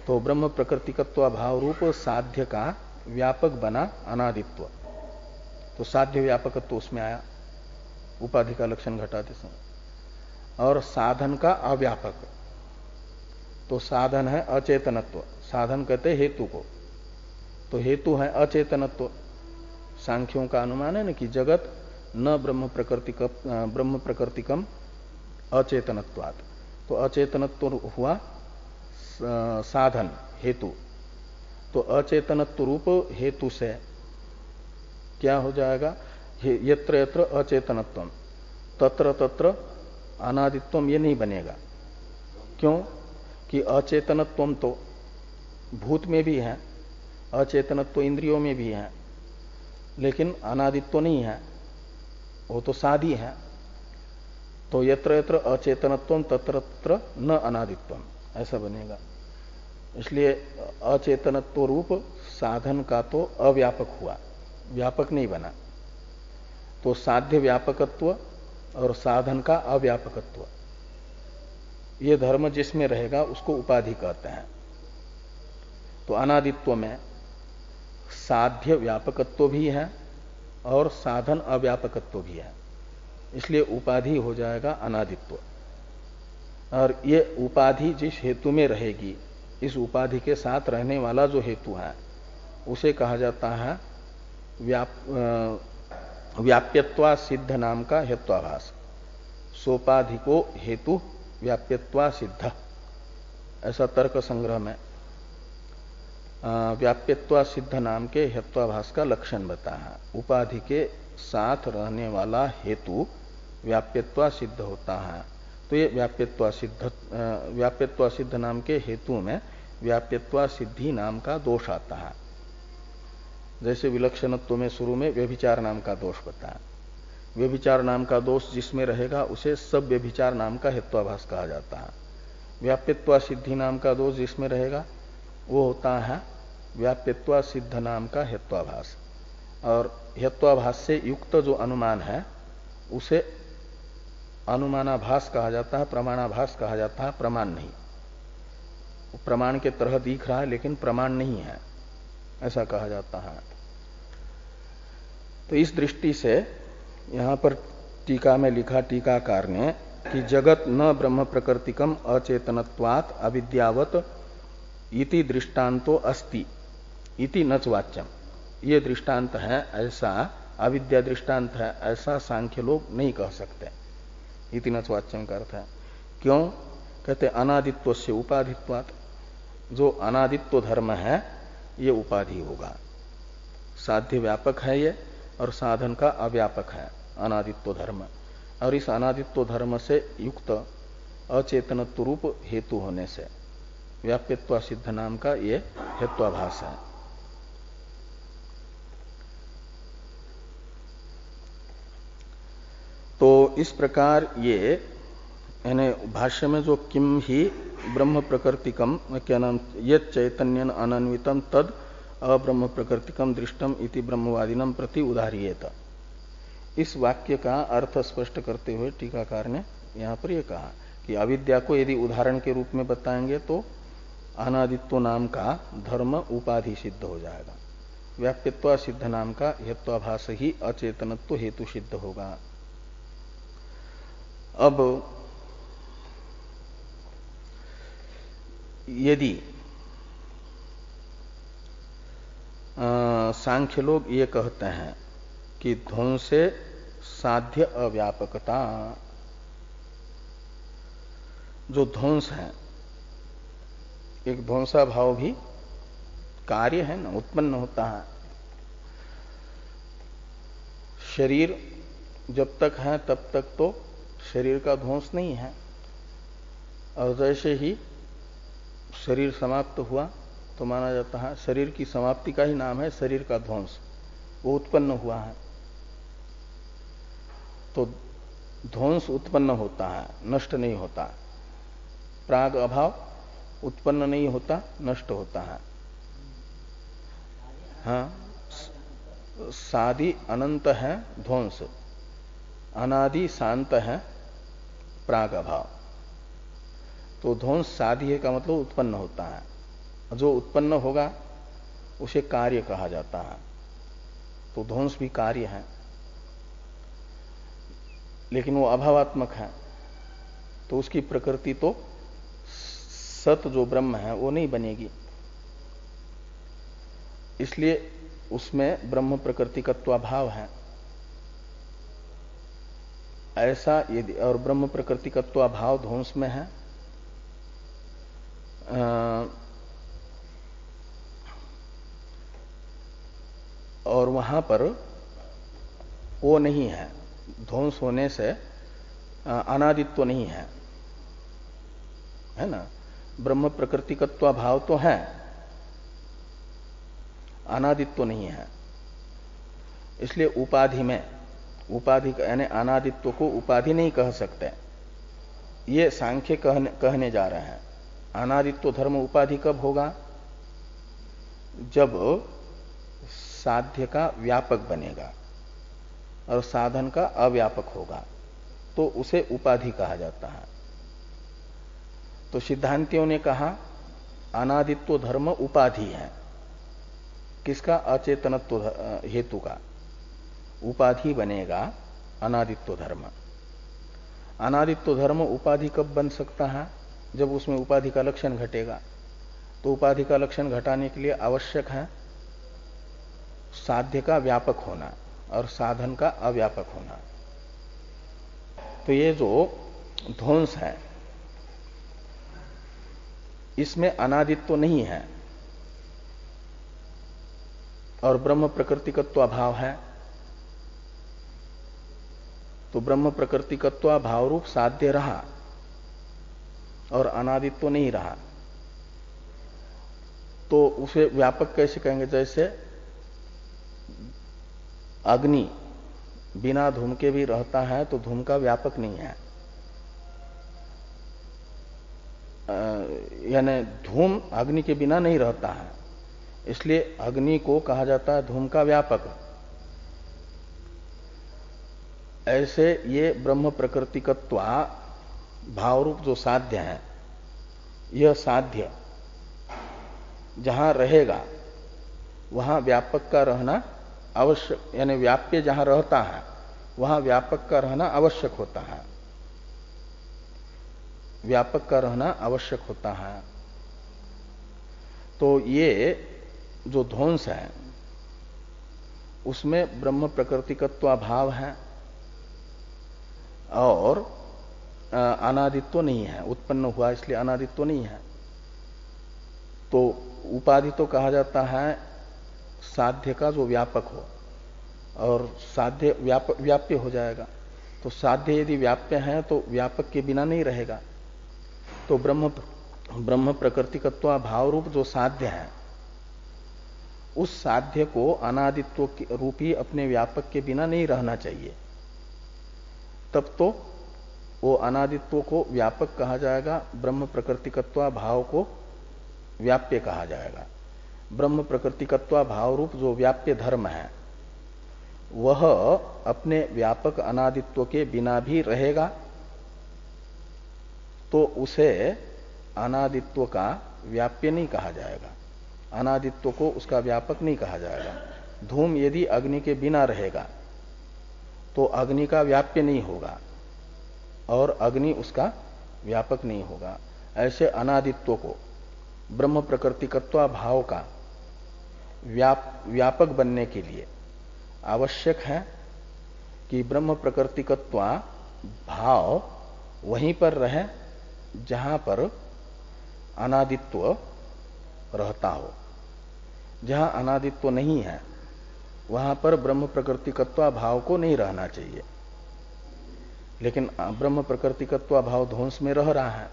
तो ब्रह्म प्रकृतिकत्वाभाव रूप साध्य का व्यापक बना अनादित्व। तो साध्य व्यापकत्व तो उसमें आया उपाधि का लक्षण घटाते समय। और साधन का अव्यापक, तो साधन है अचेतनत्व। साधन कहते हेतु को, तो हेतु है अचेतनत्व। सांख्यों का अनुमान है न कि जगत न ब्रह्म प्रकृतिकम अचेतनत्वात्। तो अचेतनत्व हुआ साधन हेतु। तो अचेतनत्व रूप हेतु से क्या हो जाएगा? यत्र यत्र अचेतनत्वम तत्र तत्र अनादित्वम, ये नहीं बनेगा। क्यों? कि अचेतनत्वम तो भूत में भी है, अचेतनत्व इंद्रियों में भी है, लेकिन अनादित्व नहीं है, वो तो साधी है। तो यत्र यत्र अचेतनत्वम तत्र तत्र न अनादित्वम, ऐसा बनेगा। इसलिए अचेतनत्व रूप साधन का तो अव्यापक हुआ, व्यापक नहीं बना। तो साध्य व्यापकत्व और साधन का अव्यापकत्व, ये धर्म जिसमें रहेगा उसको उपाधि कहते हैं। तो अनादित्व में साध्य व्यापकत्व भी है और साधन अव्यापकत्व भी है, इसलिए उपाधि हो जाएगा अनादित्व। और ये उपाधि जिस हेतु में रहेगी, इस उपाधि के साथ रहने वाला जो हेतु है उसे कहा जाता है व्याप्यत्वा सिद्ध नाम का हेत्वाभास। सोपाधि को हेतु व्याप्यत्वा सिद्ध, ऐसा तर्क संग्रह में व्याप्यत्वा सिद्ध नाम के हेत्वाभास का लक्षण बताया। उपाधि के साथ रहने वाला हेतु व्याप्यत्वा सिद्ध होता है। तो ये व्याप्यत्वा सिद्ध नाम के हेतु में व्याप्यत्वा सिद्धि नाम का दोष आता है। जैसे विलक्षणत्व में शुरू में व्यभिचार नाम का दोष बताया। व्यभिचार नाम का दोष जिसमें रहेगा उसे सब व्यभिचार नाम का हेत्वाभास कहा जाता है। व्याप्यत्वा सिद्धि नाम का दोष जिसमें रहेगा वो होता है व्याप्यत्वा सिद्ध नाम का हेत्वाभास। और हेत्वाभास से युक्त जो अनुमान है उसे अनुमानाभास कहा जाता है, प्रमाणाभास कहा जाता है, प्रमाण नहीं। प्रमाण के तरह दिख रहा है लेकिन प्रमाण नहीं है, ऐसा कहा जाता है। तो इस दृष्टि से यहां पर टीका में लिखा टीकाकार ने कि जगत न ब्रह्म प्रकृतिकम अचेतनत्वात् अविद्यावत इति दृष्टांतो अस्ति इति नच वाच्यम। ये दृष्टांत है ऐसा, अविद्या दृष्टांत है ऐसा सांख्य लोग नहीं कह सकते। इति नच वाच्यम का अर्थ है क्यों? कहते अनादित्व से उपाधित्वात्, जो अनादित्व धर्म है ये उपाधि होगा। साध्य व्यापक है ये और साधन का अव्यापक है अनादित्व धर्म, और इस अनादित्व धर्म से युक्त अचेतनत्व रूप हेतु होने से व्याप्यत्व सिद्ध नाम का ये हेत्वाभास है। तो इस प्रकार ये यानी भाष्य में जो किम ही ब्रह्म प्रकृतिकम क्या नाम यद चैतन्यन अनन्वितम तद अब्रह्म प्रकृतिकम दृष्टम इति ब्रह्मवादिनम प्रति उदाहरियेत, इस वाक्य का अर्थ स्पष्ट करते हुए टीकाकार ने यहां पर यह कहा कि अविद्या को यदि उदाहरण के रूप में बताएंगे तो अनादित्व नाम का धर्म उपाधि सिद्ध हो जाएगा, व्याप्यत्व सिद्ध नाम का हेत्वाभास ही अचेतनत्व हेतु सिद्ध होगा। अब यदि सांख्य लोग ये कहते हैं कि ध्वंसे साध्य अव्यापकता, जो ध्वंस है एक ध्वंसा भाव भी कार्य है ना, उत्पन्न होता है। शरीर जब तक है तब तक तो शरीर का ध्वंस नहीं है, और जैसे ही शरीर समाप्त हुआ तो माना जाता है शरीर की समाप्ति का ही नाम है शरीर का ध्वंस, वो उत्पन्न हुआ है। तो ध्वंस उत्पन्न होता है, नष्ट नहीं होता। प्राग अभाव उत्पन्न नहीं होता, नष्ट होता है। हाँ, सादि अनंत है ध्वंस, अनादि शांत है प्राग अभाव। तो ध्वंस सादि है का मतलब उत्पन्न होता है, जो उत्पन्न होगा उसे कार्य कहा जाता है। तो ध्वंस भी कार्य है, लेकिन वो अभावात्मक है, तो उसकी प्रकृति तो सत जो ब्रह्म है वो नहीं बनेगी। इसलिए उसमें ब्रह्म प्रकृतिकत्वाभाव है ऐसा यदि, और ब्रह्म प्रकृतिकत्वाभाव ध्वंस में है, और वहां पर वो नहीं है, ध्वंस होने से अनादित्व नहीं है, है ना। ब्रह्म प्रकृतिकत्व भाव तो है, अनादित्व नहीं है। इसलिए उपाधि में, उपाधि यानी अनादित्व को उपाधि नहीं कह सकते, ये सांख्य कहने जा रहे हैं। अनादित्व धर्म उपाधि कब होगा? जब साध्य का व्यापक बनेगा और साधन का अव्यापक होगा, तो उसे उपाधि कहा जाता है। तो सिद्धांतियों ने कहा अनादित्व धर्म उपाधि है, किसका? अचेतनत्व हेतु का उपाधि बनेगा अनादित्व धर्म। अनादित्व धर्म उपाधि कब बन सकता है? जब उसमें उपाधि का लक्षण घटेगा। तो उपाधि का लक्षण घटाने के लिए आवश्यक है साध्य का व्यापक होना और साधन का अव्यापक होना। तो ये जो ध्वंस है इसमें अनादित्व नहीं है और ब्रह्म प्रकृतिकत्व अभाव है। तो ब्रह्म प्रकृतिकत्व भाव रूप साध्य रहा और अनादित्व नहीं रहा, तो उसे व्यापक कैसे कहेंगे? जैसे अग्नि बिना धूम के भी रहता है तो धूम का व्यापक नहीं है, यानी धूम अग्नि के बिना नहीं रहता है, इसलिए अग्नि को कहा जाता है धूम का व्यापक। ऐसे ये ब्रह्म प्रकृतिकत्व भाव रूप जो साध्य है, यह साध्य जहां रहेगा वहां व्यापक का रहना आवश्यक, यानी व्याप्य जहां रहता है वहां व्यापक का रहना आवश्यक होता है, व्यापक का रहना आवश्यक होता है। तो ये जो ध्वंस है उसमें ब्रह्म प्रकृतिकत्वाभाव है और अनादित्व नहीं है, उत्पन्न हुआ इसलिए अनादित्व नहीं है। तो उपाधि तो कहा जाता है साध्य का जो व्यापक हो, और साध्य व्याप्य हो जाएगा। तो साध्य यदि व्याप्य है तो व्यापक के बिना नहीं रहेगा। तो ब्रह्म प्रकृतिकत्व भाव रूप जो साध्य है उस साध्य को अनादित्व रूपी अपने व्यापक के बिना नहीं रहना चाहिए, तब तो वो अनादित्व को व्यापक कहा जाएगा, ब्रह्म प्रकृतिकत्व भाव को व्याप्य कहा जाएगा। ब्रह्म प्रकृतिकत्व भाव रूप जो व्याप्य धर्म है वह अपने व्यापक अनादित्व के बिना भी रहेगा, तो उसे अनादित्व का व्याप्य नहीं कहा जाएगा, अनादित्व को उसका व्यापक नहीं कहा जाएगा। धूम यदि अग्नि के बिना रहेगा तो अग्नि का व्याप्य नहीं होगा और अग्नि उसका व्यापक नहीं होगा। ऐसे अनादित्व को ब्रह्म प्रकृतिकत्व भाव का व्यापक बनने के लिए आवश्यक है कि ब्रह्म प्रकृतिकत्व भाव वहीं पर रहे जहां पर अनादित्व रहता हो। जहां अनादित्व नहीं है वहां पर ब्रह्म प्रकृतिकत्व भाव को नहीं रहना चाहिए। लेकिन ब्रह्म प्रकृतिकत्व भाव ध्वंस में रह रहा है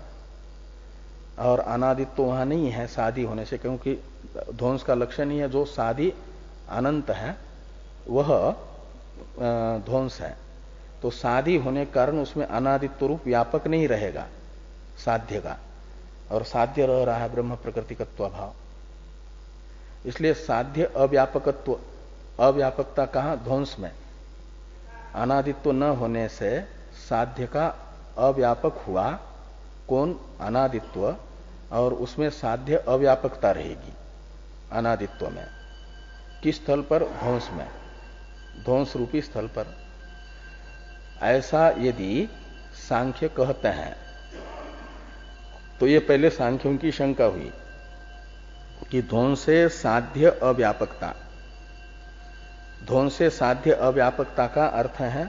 और अनादित्व वहां नहीं है साधी होने से, क्योंकि ध्वंस का लक्षण ही है जो साधी अनंत है वह ध्वंस है। तो साधी होने के कारण उसमें अनादित्व रूप व्यापक नहीं रहेगा साध्य का, और साध्य रह रहा है ब्रह्म प्रकृतिकत्व भाव। इसलिए साध्य अव्यापकत्व, अव्यापकता कहां? ध्वंस में। अनादित्व न होने से साध्य का अव्यापक हुआ कौन? अनादित्व, और उसमें साध्य अव्यापकता रहेगी अनादित्व में। किस स्थल पर? ध्वंस में, ध्वंस रूपी स्थल पर। ऐसा यदि सांख्य कहते हैं तो ये पहले सांख्यों की शंका हुई कि ध्वंसे साध्य अव्यापकता, ध्वंसे साध्य अव्यापकता का अर्थ है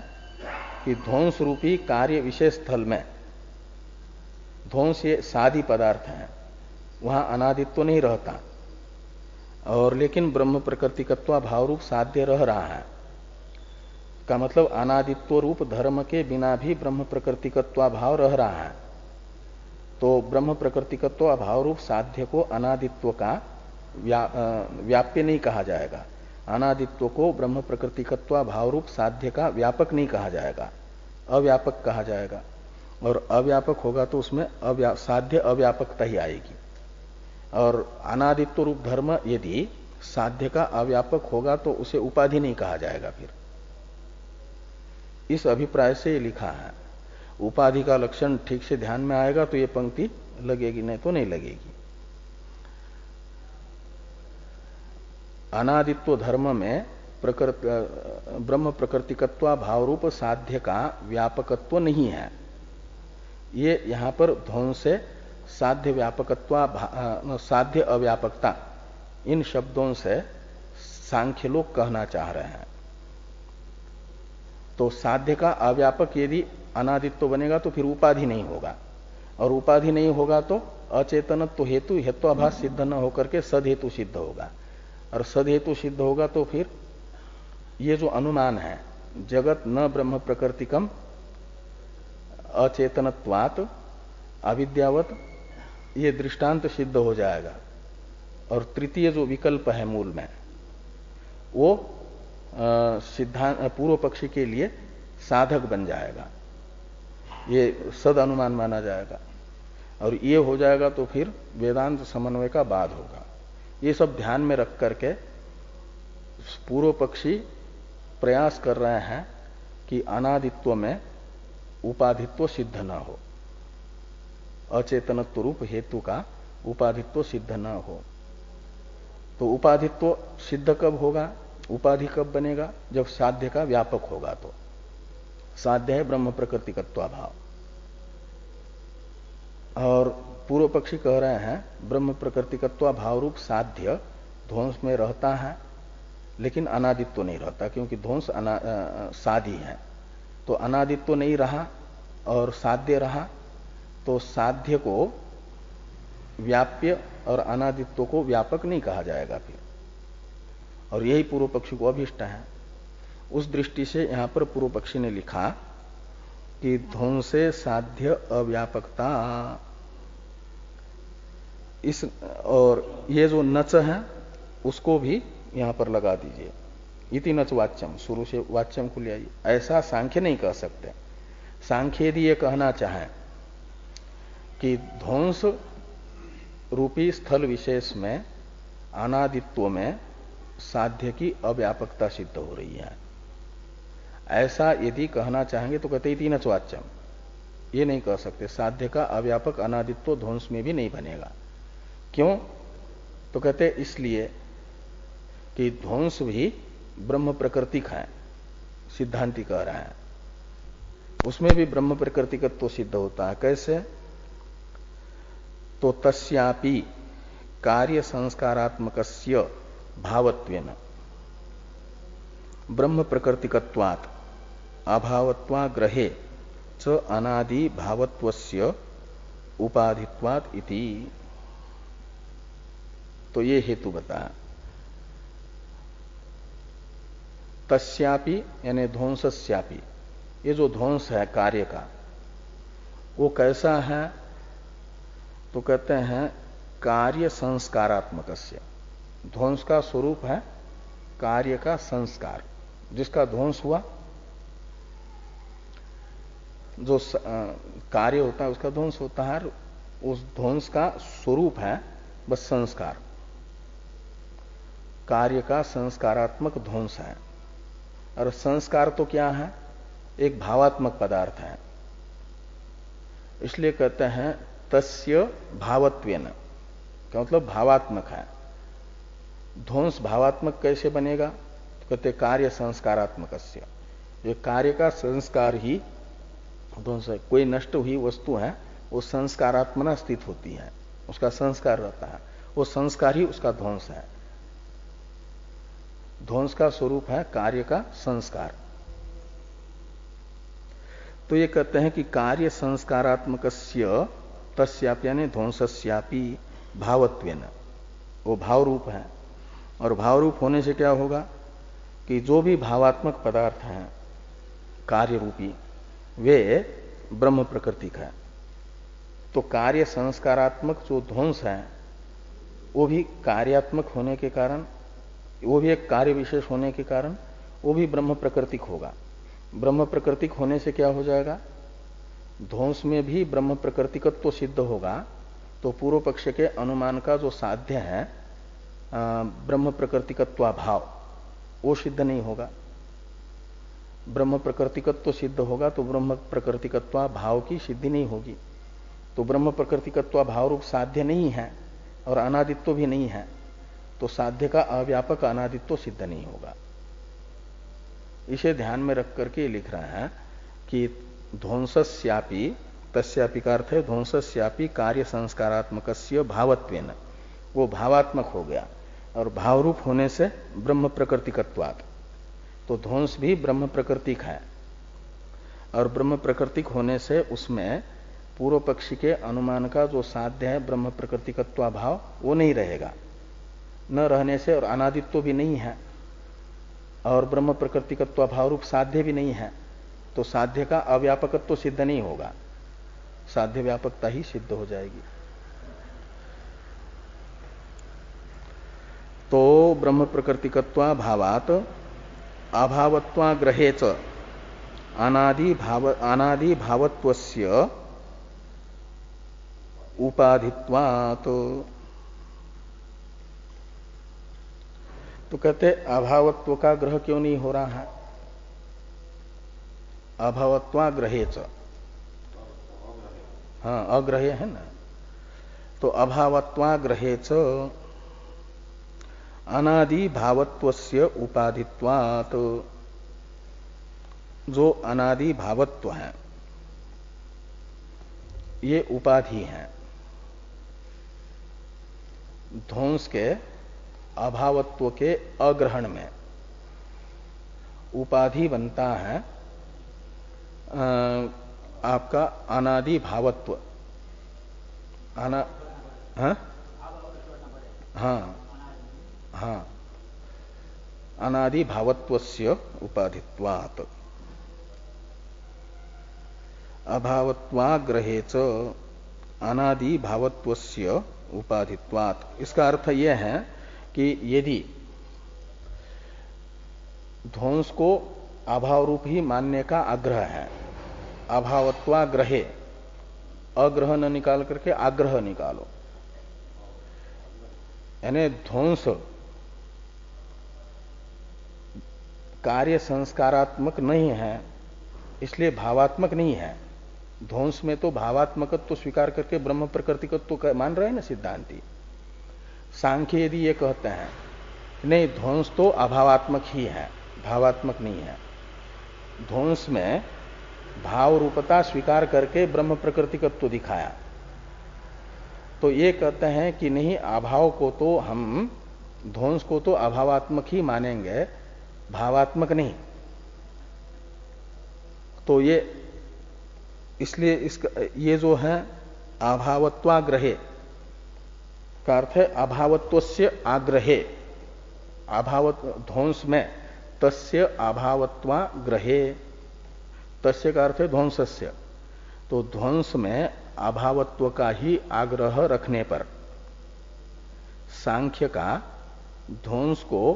कि ध्वंस रूपी कार्य विशेष स्थल में, ध्वंस ये साधी पदार्थ है, वहां अनादित्व नहीं रहता, और लेकिन ब्रह्म प्रकृतिकत्व भाव रूप साध्य रह रहा है। का मतलब अनादित्व रूप धर्म के बिना भी ब्रह्म प्रकृतिकत्व भाव रह रहा है। तो ब्रह्म प्रकृतिकत्व भाव रूप साध्य को अनादित्व का व्याप्य नहीं कहा जाएगा, अनादित्व को ब्रह्म प्रकृतिकत्व भाव रूप साध्य का व्यापक नहीं कहा जाएगा, अव्यापक कहा जाएगा। और अव्यापक होगा तो उसमें साध्य अव्यापकता ही आएगी। और अनादित्व रूप धर्म यदि साध्य का अव्यापक होगा तो उसे उपाधि नहीं कहा जाएगा। फिर इस अभिप्राय से ये लिखा है। उपाधि का लक्षण ठीक से ध्यान में आएगा तो ये पंक्ति लगेगी, नहीं तो नहीं लगेगी। अनादित्व धर्म में ब्रह्म प्रकृतिकत्व भाव रूप साध्य का व्यापकत्व नहीं है। ये यहां पर ध्वंस से साध्य व्यापकत्व, साध्य अव्यापकता, इन शब्दों से सांख्य लोग कहना चाह रहे हैं। तो साध्य का अव्यापक यदि अनादित्व बनेगा तो फिर उपाधि नहीं होगा, और उपाधि नहीं होगा तो अचेतनत्व हेतु हेत्वाभास सिद्ध न होकर के सद हेतु सिद्ध होगा, और सद हेतु सिद्ध होगा तो फिर ये जो अनुमान है जगत न ब्रह्म प्रकृतिकम अचेतनत्वात् अविद्यावत, ये दृष्टांत सिद्ध हो जाएगा। और तृतीय जो विकल्प है मूल में वो सिद्धांत पूर्व पक्षी के लिए साधक बन जाएगा, ये सद अनुमान माना जाएगा। और ये हो जाएगा तो फिर वेदांत समन्वय का बाद होगा। ये सब ध्यान में रख करके पूर्व पक्षी प्रयास कर रहे हैं कि अनादित्व में उपाधित्व सिद्ध न हो, अचेतनत्व रूप हेतु का उपाधित्व सिद्ध न हो। तो उपाधित्व सिद्ध कब होगा, उपाधि कब बनेगा, जब साध्य का व्यापक होगा। तो साध्य है ब्रह्म प्रकृतिकत्वा भाव। और पूर्व पक्षी कह रहे हैं ब्रह्म प्रकृतिकत्वा भाव रूप साध्य ध्वंस में रहता है, लेकिन अनादित्व नहीं रहता, क्योंकि ध्वंस साधी है। तो अनादित्व नहीं रहा और साध्य रहा, तो साध्य को व्याप्य और अनादित्व को व्यापक नहीं कहा जाएगा फिर। और यही पूर्व पक्षी को अभिष्ट है। उस दृष्टि से यहां पर पूर्व पक्षी ने लिखा कि ध्वंसे साध्य अव्यापकता, इस और ये जो नच है उसको भी यहां पर लगा दीजिए। इति नच वाच्यम, शुरू से वाच्यम को ले आइए। ऐसा सांख्य नहीं कह सकते। सांख्य यदि ये कहना चाहे कि ध्वंस रूपी स्थल विशेष में अनादित्व में साध्य की अव्यापकता सिद्ध हो रही है, ऐसा यदि कहना चाहेंगे तो कहते इति नच वाच्यम। ये नहीं कह सकते। साध्य का अव्यापक अनादित्व ध्वंस में भी नहीं बनेगा। क्यों? तो कहते इसलिए कि ध्वंस भी ब्रह्म प्रकृतिक है, सिद्धांति कह रहा है। उसमें भी ब्रह्म प्रकृतिकत्व सिद्ध होता है। कैसे? तो तस्यापि कार्य संस्कारात्मकस्य भावत्वेन ब्रह्म प्रकृतिकत्वात् अभावत्वाग्रहे च अनादि भावत्वस्य उपाधित्वात् इति। तो ये हेतु बताया। तस्यापि यानी ध्वंसस्यापि, ये जो ध्वंस है कार्य का वो कैसा है? तो कहते हैं कार्य संस्कारात्मकस्य। ध्वंस का स्वरूप है कार्य का संस्कार। जिसका ध्वंस हुआ, जो कार्य होता है उसका ध्वंस होता है, उस ध्वंस का स्वरूप है बस संस्कार। कार्य का संस्कारात्मक ध्वंस है। और संस्कार तो क्या है? एक भावात्मक पदार्थ है। इसलिए कहते हैं तस्य भावत्वेन, क्या मतलब भावात्मक है। ध्वंस भावात्मक कैसे बनेगा? तो कहते कार्य संस्कारात्मकस्य। ये कार्य का संस्कार ही ध्वंस है। कोई नष्ट हुई वस्तु है वो संस्कारात्मना स्थित होती है, उसका संस्कार रहता है, वो संस्कार ही उसका ध्वंस है। ध्वंस का स्वरूप है कार्य का संस्कार। तो ये कहते हैं कि कार्य संस्कारात्मकस्य तस्यापि यानी ध्वंसस्यापि भावत्वेन, वो भाव रूप है। और भाव रूप होने से क्या होगा कि जो भी भावात्मक पदार्थ हैं कार्य रूपी, वे ब्रह्म प्रकृतिक है। तो कार्य संस्कारात्मक जो ध्वंस है वो भी कार्यात्मक होने के कारण, वो भी एक कार्य विशेष होने के कारण वो भी ब्रह्म प्रकृतिक होगा। ब्रह्म प्रकृतिक होने से क्या हो जाएगा? ध्वंस में भी ब्रह्म प्रकृतिकत्व सिद्ध होगा। तो पूर्व पक्ष के अनुमान का जो साध्य है ब्रह्म प्रकृतिकत्वा भाव, वो सिद्ध नहीं होगा। ब्रह्म प्रकृतिकत्व सिद्ध होगा तो ब्रह्म प्रकृतिकत्वा भाव की सिद्धि नहीं होगी। तो ब्रह्म प्रकृतिकत्वा भाव रूप साध्य नहीं है और अनादित्व भी नहीं है, तो साध्य का अव्यापक अनादित्व सिद्ध नहीं होगा। इसे ध्यान में रख करके लिख रहे हैं कि ध्वंसस्यापि, तस्यापि का अर्थ है ध्वंसस्यापि कार्य संस्कारात्मकस्य भावत्वेन, वो भावात्मक हो गया। और भाव रूप होने से ब्रह्म प्रकृतिकत्वात्, तो ध्वंस भी ब्रह्म प्रकृतिक है। और ब्रह्म प्रकृतिक होने से उसमें पूर्व पक्षी के अनुमान का जो साध्य है ब्रह्म प्रकृतिकत्वा भाव, वो नहीं रहेगा। न रहने से और अनादित्व भी नहीं है और ब्रह्म प्रकृतिकत्व भाव रूप साध्य भी नहीं है, तो साध्य का अव्यापकत्व सिद्ध नहीं होगा, साध्य व्यापकता ही सिद्ध हो जाएगी। तो ब्रह्म प्रकृतिकत्वा भावात अभावत्वाग्रहे च अनादि भावत्वस्य उपाधित्वात्। तो कहते अभावत्व का ग्रह क्यों नहीं हो रहा है? अभावत्वाग्रहे च, हाँ अग्रहे है ना, तो अभावत्वाग्रहे च अनादि भावत्वस्य उपाधित्वात्, जो अनादि भावत्व है ये उपाधि है। ध्वंस के अभावत्व के अग्रहण में उपाधि बनता है आपका अनादि भावत्व। हाँ हाँ हाँ, अनादि भावत्वस्य उपाधित्वात् अभावत्वाग्रहे च अनादि भावत्वस्य उपाधित्वात्। इसका अर्थ यह है कि यदि ध्वंस को अभाव रूप ही मानने का आग्रह है, अभावत्वाग्रहे, अग्रह न निकाल करके आग्रह निकालो, यानी ध्वंस कार्य संस्कारात्मक नहीं है, इसलिए भावात्मक नहीं है। ध्वंस में तो भावात्मकत्व तो स्वीकार करके ब्रह्म प्रकृतिकत्व तो मान रहे हैं ना सिद्धांती। सांख्य यदि ये कहते हैं नहीं, ध्वंस तो अभावात्मक ही है, भावात्मक नहीं है, ध्वंस में भाव रूपता स्वीकार करके ब्रह्म प्रकृतिकत्व दिखाया, तो ये कहते हैं कि नहीं, अभाव को तो हम, ध्वंस को तो अभावात्मक ही मानेंगे, भावात्मक नहीं। तो ये इसलिए ये जो है अभावत्वाग्रहे का अर्थ है अभावत्वस्य आग्रहे, ध्वंस में तस्य अभावत्वाग्रहे, तस्य का अर्थ है ध्वंसस्य, तो ध्वंस में अभावत्व का ही आग्रह रखने पर सांख्य का ध्वंस को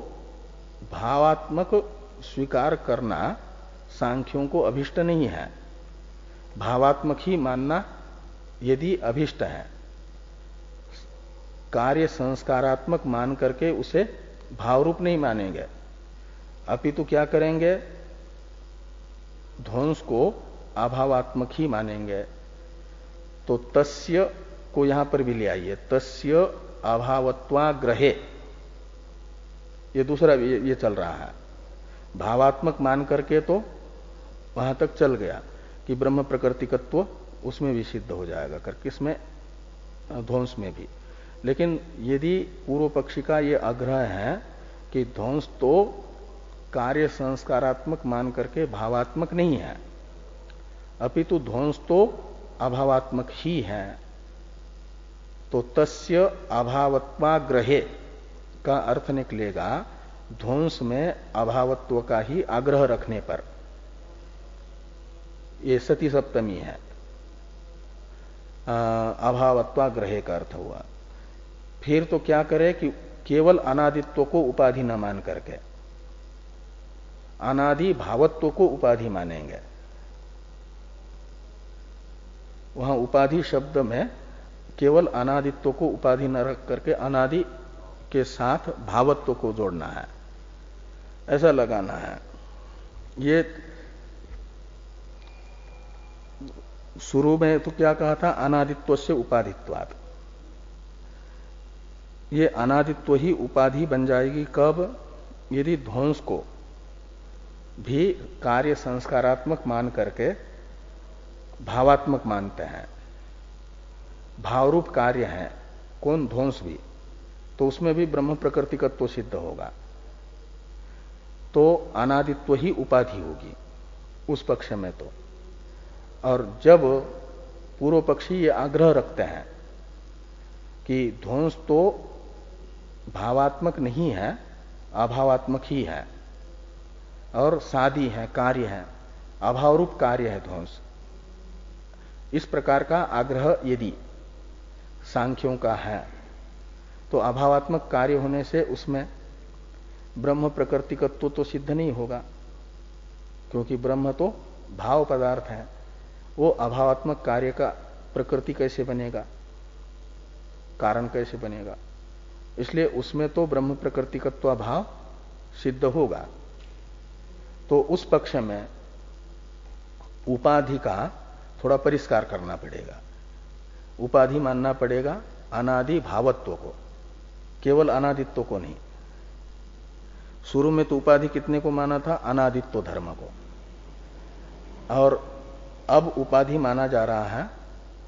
भावात्मक स्वीकार करना सांख्यों को अभिष्ट नहीं है। भावात्मक ही मानना यदि अभिष्ट है, कार्य संस्कारात्मक मान करके उसे भावरूप नहीं मानेंगे, अपितु क्या करेंगे, ध्वंस को अभावात्मक ही मानेंगे। तो तस्य को यहां पर भी ले आइए, तस्य अभावत्वाग्रहे, ये दूसरा ये चल रहा है। भावात्मक मान करके तो वहां तक चल गया कि ब्रह्म प्रकृतिकत्व उसमें भी सिद्ध हो जाएगा करके, इसमें ध्वंस में भी। लेकिन यदि पूर्व पक्षी का ये आग्रह है कि ध्वंस तो कार्य संस्कारात्मक मान करके भावात्मक नहीं है, अपितु ध्वंस तो अभावात्मक ही है, तो तस्य अभावत्वाग्रहे का अर्थ निकलेगा ध्वंस में अभावत्व का ही आग्रह रखने पर। ये सती सप्तमी है, अभावत्वाग्रहे का अर्थ हुआ। फिर तो क्या करे कि केवल अनादित्व को उपाधि न मान करके अनादि भावत्व को उपाधि मानेंगे। वहां उपाधि शब्द में केवल अनादित्व को उपाधि न रख करके अनादि के साथ भावत्व को जोड़ना है, ऐसा लगाना है। ये शुरू में तो क्या कहा था, अनादित्व से उपाधित्वात्। ये अनादित्व ही उपाधि बन जाएगी कब, यदि ध्वंस को भी कार्य संस्कारात्मक मान करके भावात्मक मानते हैं, भावरूप कार्य है कौन, ध्वंस भी, तो उसमें भी ब्रह्म प्रकृतिकत्व सिद्ध होगा, तो अनादित्व ही उपाधि होगी उस पक्ष में तो। और जब पूर्व पक्षी ये आग्रह रखते हैं कि ध्वंस तो भावात्मक नहीं है, अभावात्मक ही है और सादी है, कार्य है, अभावरूप कार्य है ध्वंस, इस प्रकार का आग्रह यदि सांख्यों का है, तो अभावात्मक कार्य होने से उसमें ब्रह्म प्रकृतिकत्व तो सिद्ध नहीं होगा, क्योंकि ब्रह्म तो भाव पदार्थ है, वो अभावात्मक कार्य का प्रकृति कैसे बनेगा, कारण कैसे बनेगा। इसलिए उसमें तो ब्रह्म प्रकृतिकत्व भाव सिद्ध होगा। तो उस पक्ष में उपाधि का थोड़ा परिष्कार करना पड़ेगा, उपाधि मानना पड़ेगा अनादि भावत्व को, केवल अनादित्व को नहीं। शुरू में तो उपाधि कितने को माना था? अनादित्व धर्म को। और अब उपाधि माना जा रहा है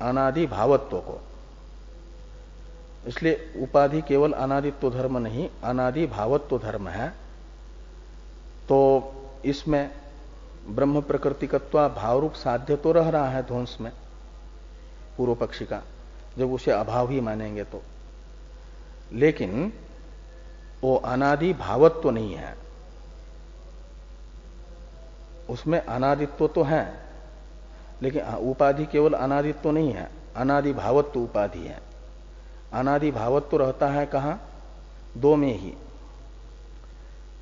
अनादि भावत्व को। इसलिए उपाधि केवल अनादित्व धर्म नहीं, अनादि भावत्व धर्म है। तो इसमें ब्रह्म प्रकृतिकत्व भाव रूप साध्य तो रह रहा है ध्वंस में पूर्व पक्षी का, जब उसे अभाव ही मानेंगे तो। लेकिन वो अनादि भावत्व नहीं है, उसमें अनादित्व तो है, लेकिन उपाधि केवल अनादित्व नहीं है, अनादि भावत्व उपाधि है। अनादि भावत्व रहता है कहां? दो में ही,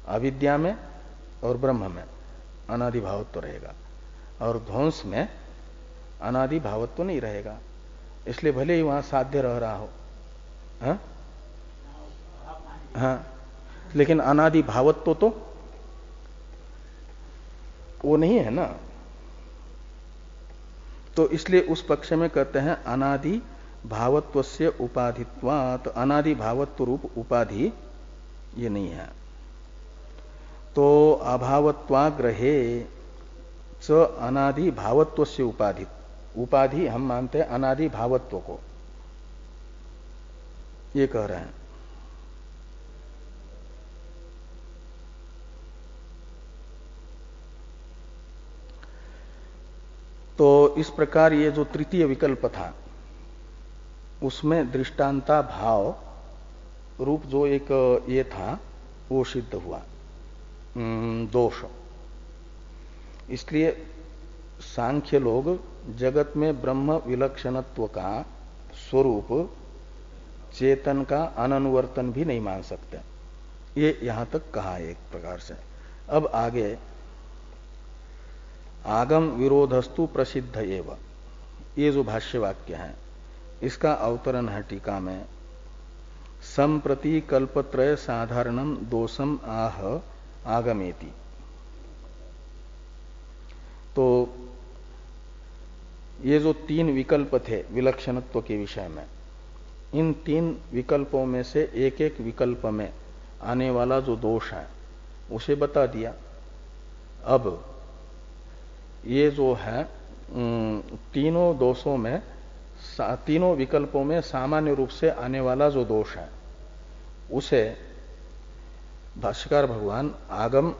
अविद्या में और ब्रह्म में अनादि भावत्व रहेगा, और ध्वंस में अनादि भावत्व नहीं रहेगा। इसलिए भले ही वहां साध्य रह रहा हो, हाँ, लेकिन अनादि भावत्व तो वो नहीं है ना। तो इसलिए उस पक्ष में कहते हैं अनादि भावत्वस्य उपाधित्वात्, अनादि भावत्व रूप उपाधि ये नहीं है। तो अभावत्वाग्रहे च अनादि भावत्वस्य उपाधि, उपाधि हम मानते हैं अनादि भावत्व को, ये कह रहे हैं। तो इस प्रकार ये जो तृतीय विकल्प था उसमें दृष्टांता भाव रूप जो एक ये था वो सिद्ध हुआ दोष। इसलिए सांख्य लोग जगत में ब्रह्म विलक्षणत्व का स्वरूप चेतन का अननुवर्तन भी नहीं मान सकते, ये यहां तक कहा है एक प्रकार से। अब आगे आगम विरोधस्तु प्रसिद्ध एव, ये जो भाष्य वाक्य है इसका अवतरण है टीका में। संप्रति कल्पत्रय साधारणम दोषम आह आगमेति। तो ये जो तीन विकल्प थे विलक्षणत्व के विषय में, इन तीन विकल्पों में से एक एक विकल्प में आने वाला जो दोष है उसे बता दिया। अब ये जो है तीनों दोषों में, तीनों विकल्पों में सामान्य रूप से आने वाला जो दोष है उसे भाष्यकार भगवान आगम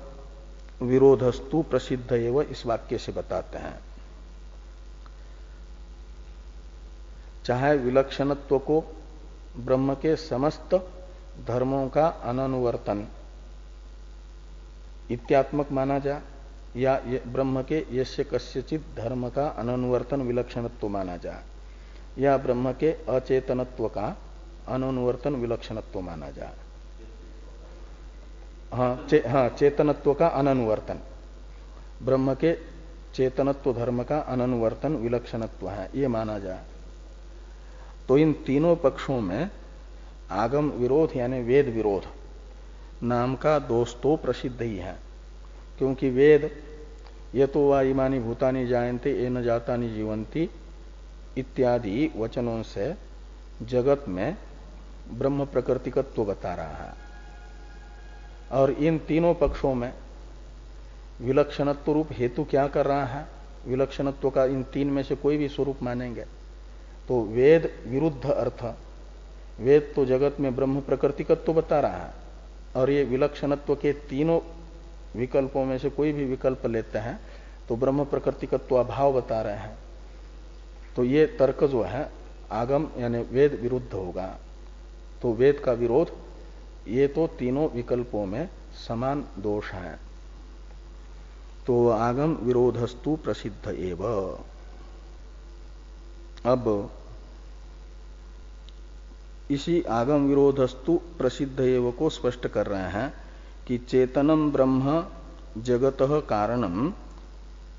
विरोधस्तु प्रसिद्ध एवं इस वाक्य से बताते हैं। चाहे विलक्षणत्व को ब्रह्म के समस्त धर्मों का अननुवर्तन इत्यात्मक माना जाए, या ब्रह्म के यस्य कस्यचित धर्म का अननुवर्तन विलक्षणत्व माना जाए, या ब्रह्म के अचेतनत्व का अननुवर्तन विलक्षणत्व माना जाए। हाँ, चेतनत्व का अननुवर्तन, ब्रह्म के चेतनत्व धर्म का अननुवर्तन विलक्षणत्व है, ये माना जाए। तो इन तीनों पक्षों में आगम विरोध यानी वेद विरोध नाम का दोष तो प्रसिद्ध ही है, क्योंकि वेद ये तो वा इमानी भूतानि जायन्ते ये न जातानि जीवंती इत्यादि वचनों से जगत में ब्रह्म प्रकृतिकत्व बता रहा है, और इन तीनों पक्षों में विलक्षणत्व रूप हेतु क्या कर रहा है? विलक्षणत्व का इन तीन में से कोई भी स्वरूप मानेंगे तो वेद विरुद्ध अर्थ, वेद तो जगत में ब्रह्म प्रकृतिकत्व बता रहा है, और ये विलक्षणत्व के तीनों विकल्पों में से कोई भी विकल्प लेते हैं तो ब्रह्म प्रकृतिकत्व अभाव बता रहे हैं। तो ये तर्क जो है आगम यानी वेद विरुद्ध होगा। तो वेद का विरोध, ये तो तीनों विकल्पों में समान दोष है। तो आगम विरोधस्तु प्रसिद्ध एव। अब इसी आगम विरोधस्तु प्रसिद्ध एव को स्पष्ट कर रहे हैं कि चेतनम ब्रह्म जगतः कारणम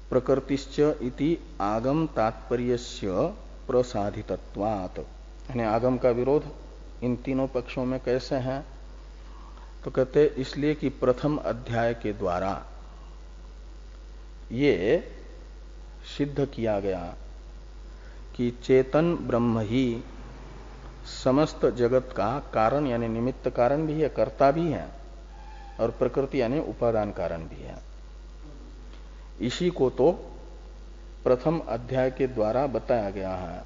प्रकृतिश्च इति आगम तात्पर्यस्य प्रसाधितत्वात्। यानी आगम का विरोध इन तीनों पक्षों में कैसे है? तो कहते इसलिए कि प्रथम अध्याय के द्वारा ये सिद्ध किया गया कि चेतन ब्रह्म ही समस्त जगत का कारण यानी निमित्त कारण भी है, कर्ता भी है, और प्रकृति यानी उपादान कारण भी है। इसी को तो प्रथम अध्याय के द्वारा बताया गया है।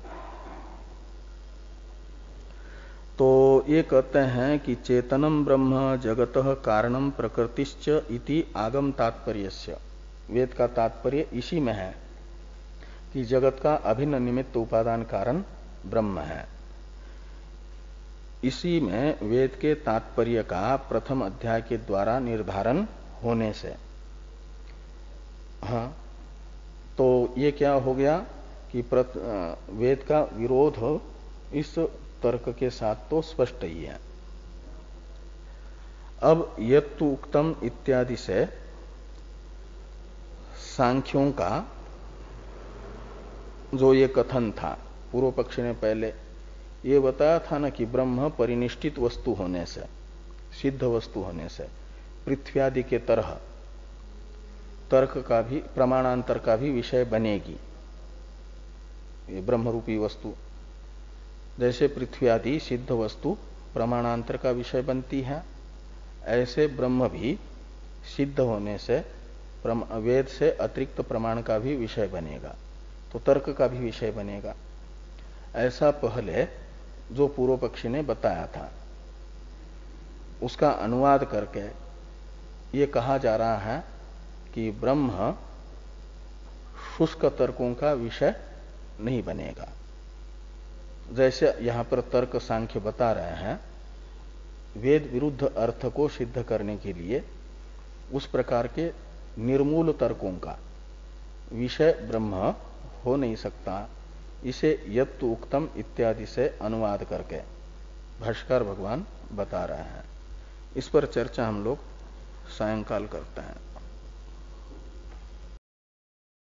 तो ये कहते हैं कि चेतनम ब्रह्म जगतः कारणम प्रकृतिश्च इति आगम तात्पर्यस्य, वेद का तात्पर्य इसी में है कि जगत का अभिन्न निमित्त उपादान कारण ब्रह्म है। इसी में वेद के तात्पर्य का प्रथम अध्याय के द्वारा निर्धारण होने से, हाँ, तो ये क्या हो गया कि वेद का विरोध इस तर्क के साथ तो स्पष्ट ही है। अब यत्तु उक्तम इत्यादि से सांख्यों का जो ये कथन था, पूर्व पक्ष ने पहले ये बताया था ना कि ब्रह्म परिनिष्ठित वस्तु होने से, सिद्ध वस्तु होने से पृथ्वी आदि के तरह तर्क का भी, प्रमाणांतर का भी विषय बनेगी ये ब्रह्मरूपी वस्तु। जैसे पृथ्वी आदि सिद्ध वस्तु प्रमाणांतर का विषय बनती है, ऐसे ब्रह्म भी सिद्ध होने से वेद से अतिरिक्त प्रमाण का भी विषय बनेगा, तो तर्क का भी विषय बनेगा। ऐसा पहले जो पूर्व पक्षी ने बताया था उसका अनुवाद करके ये कहा जा रहा है कि ब्रह्म शुष्क तर्कों का विषय नहीं बनेगा। जैसे यहां पर तर्क सांख्य बता रहे हैं, वेद विरुद्ध अर्थ को सिद्ध करने के लिए उस प्रकार के निर्मूल तर्कों का विषय ब्रह्म हो नहीं सकता। इसे यत्तु उक्तम इत्यादि से अनुवाद करके भाष्यकार भगवान बता रहे हैं। इस पर चर्चा हम लोग सायंकाल करते हैं।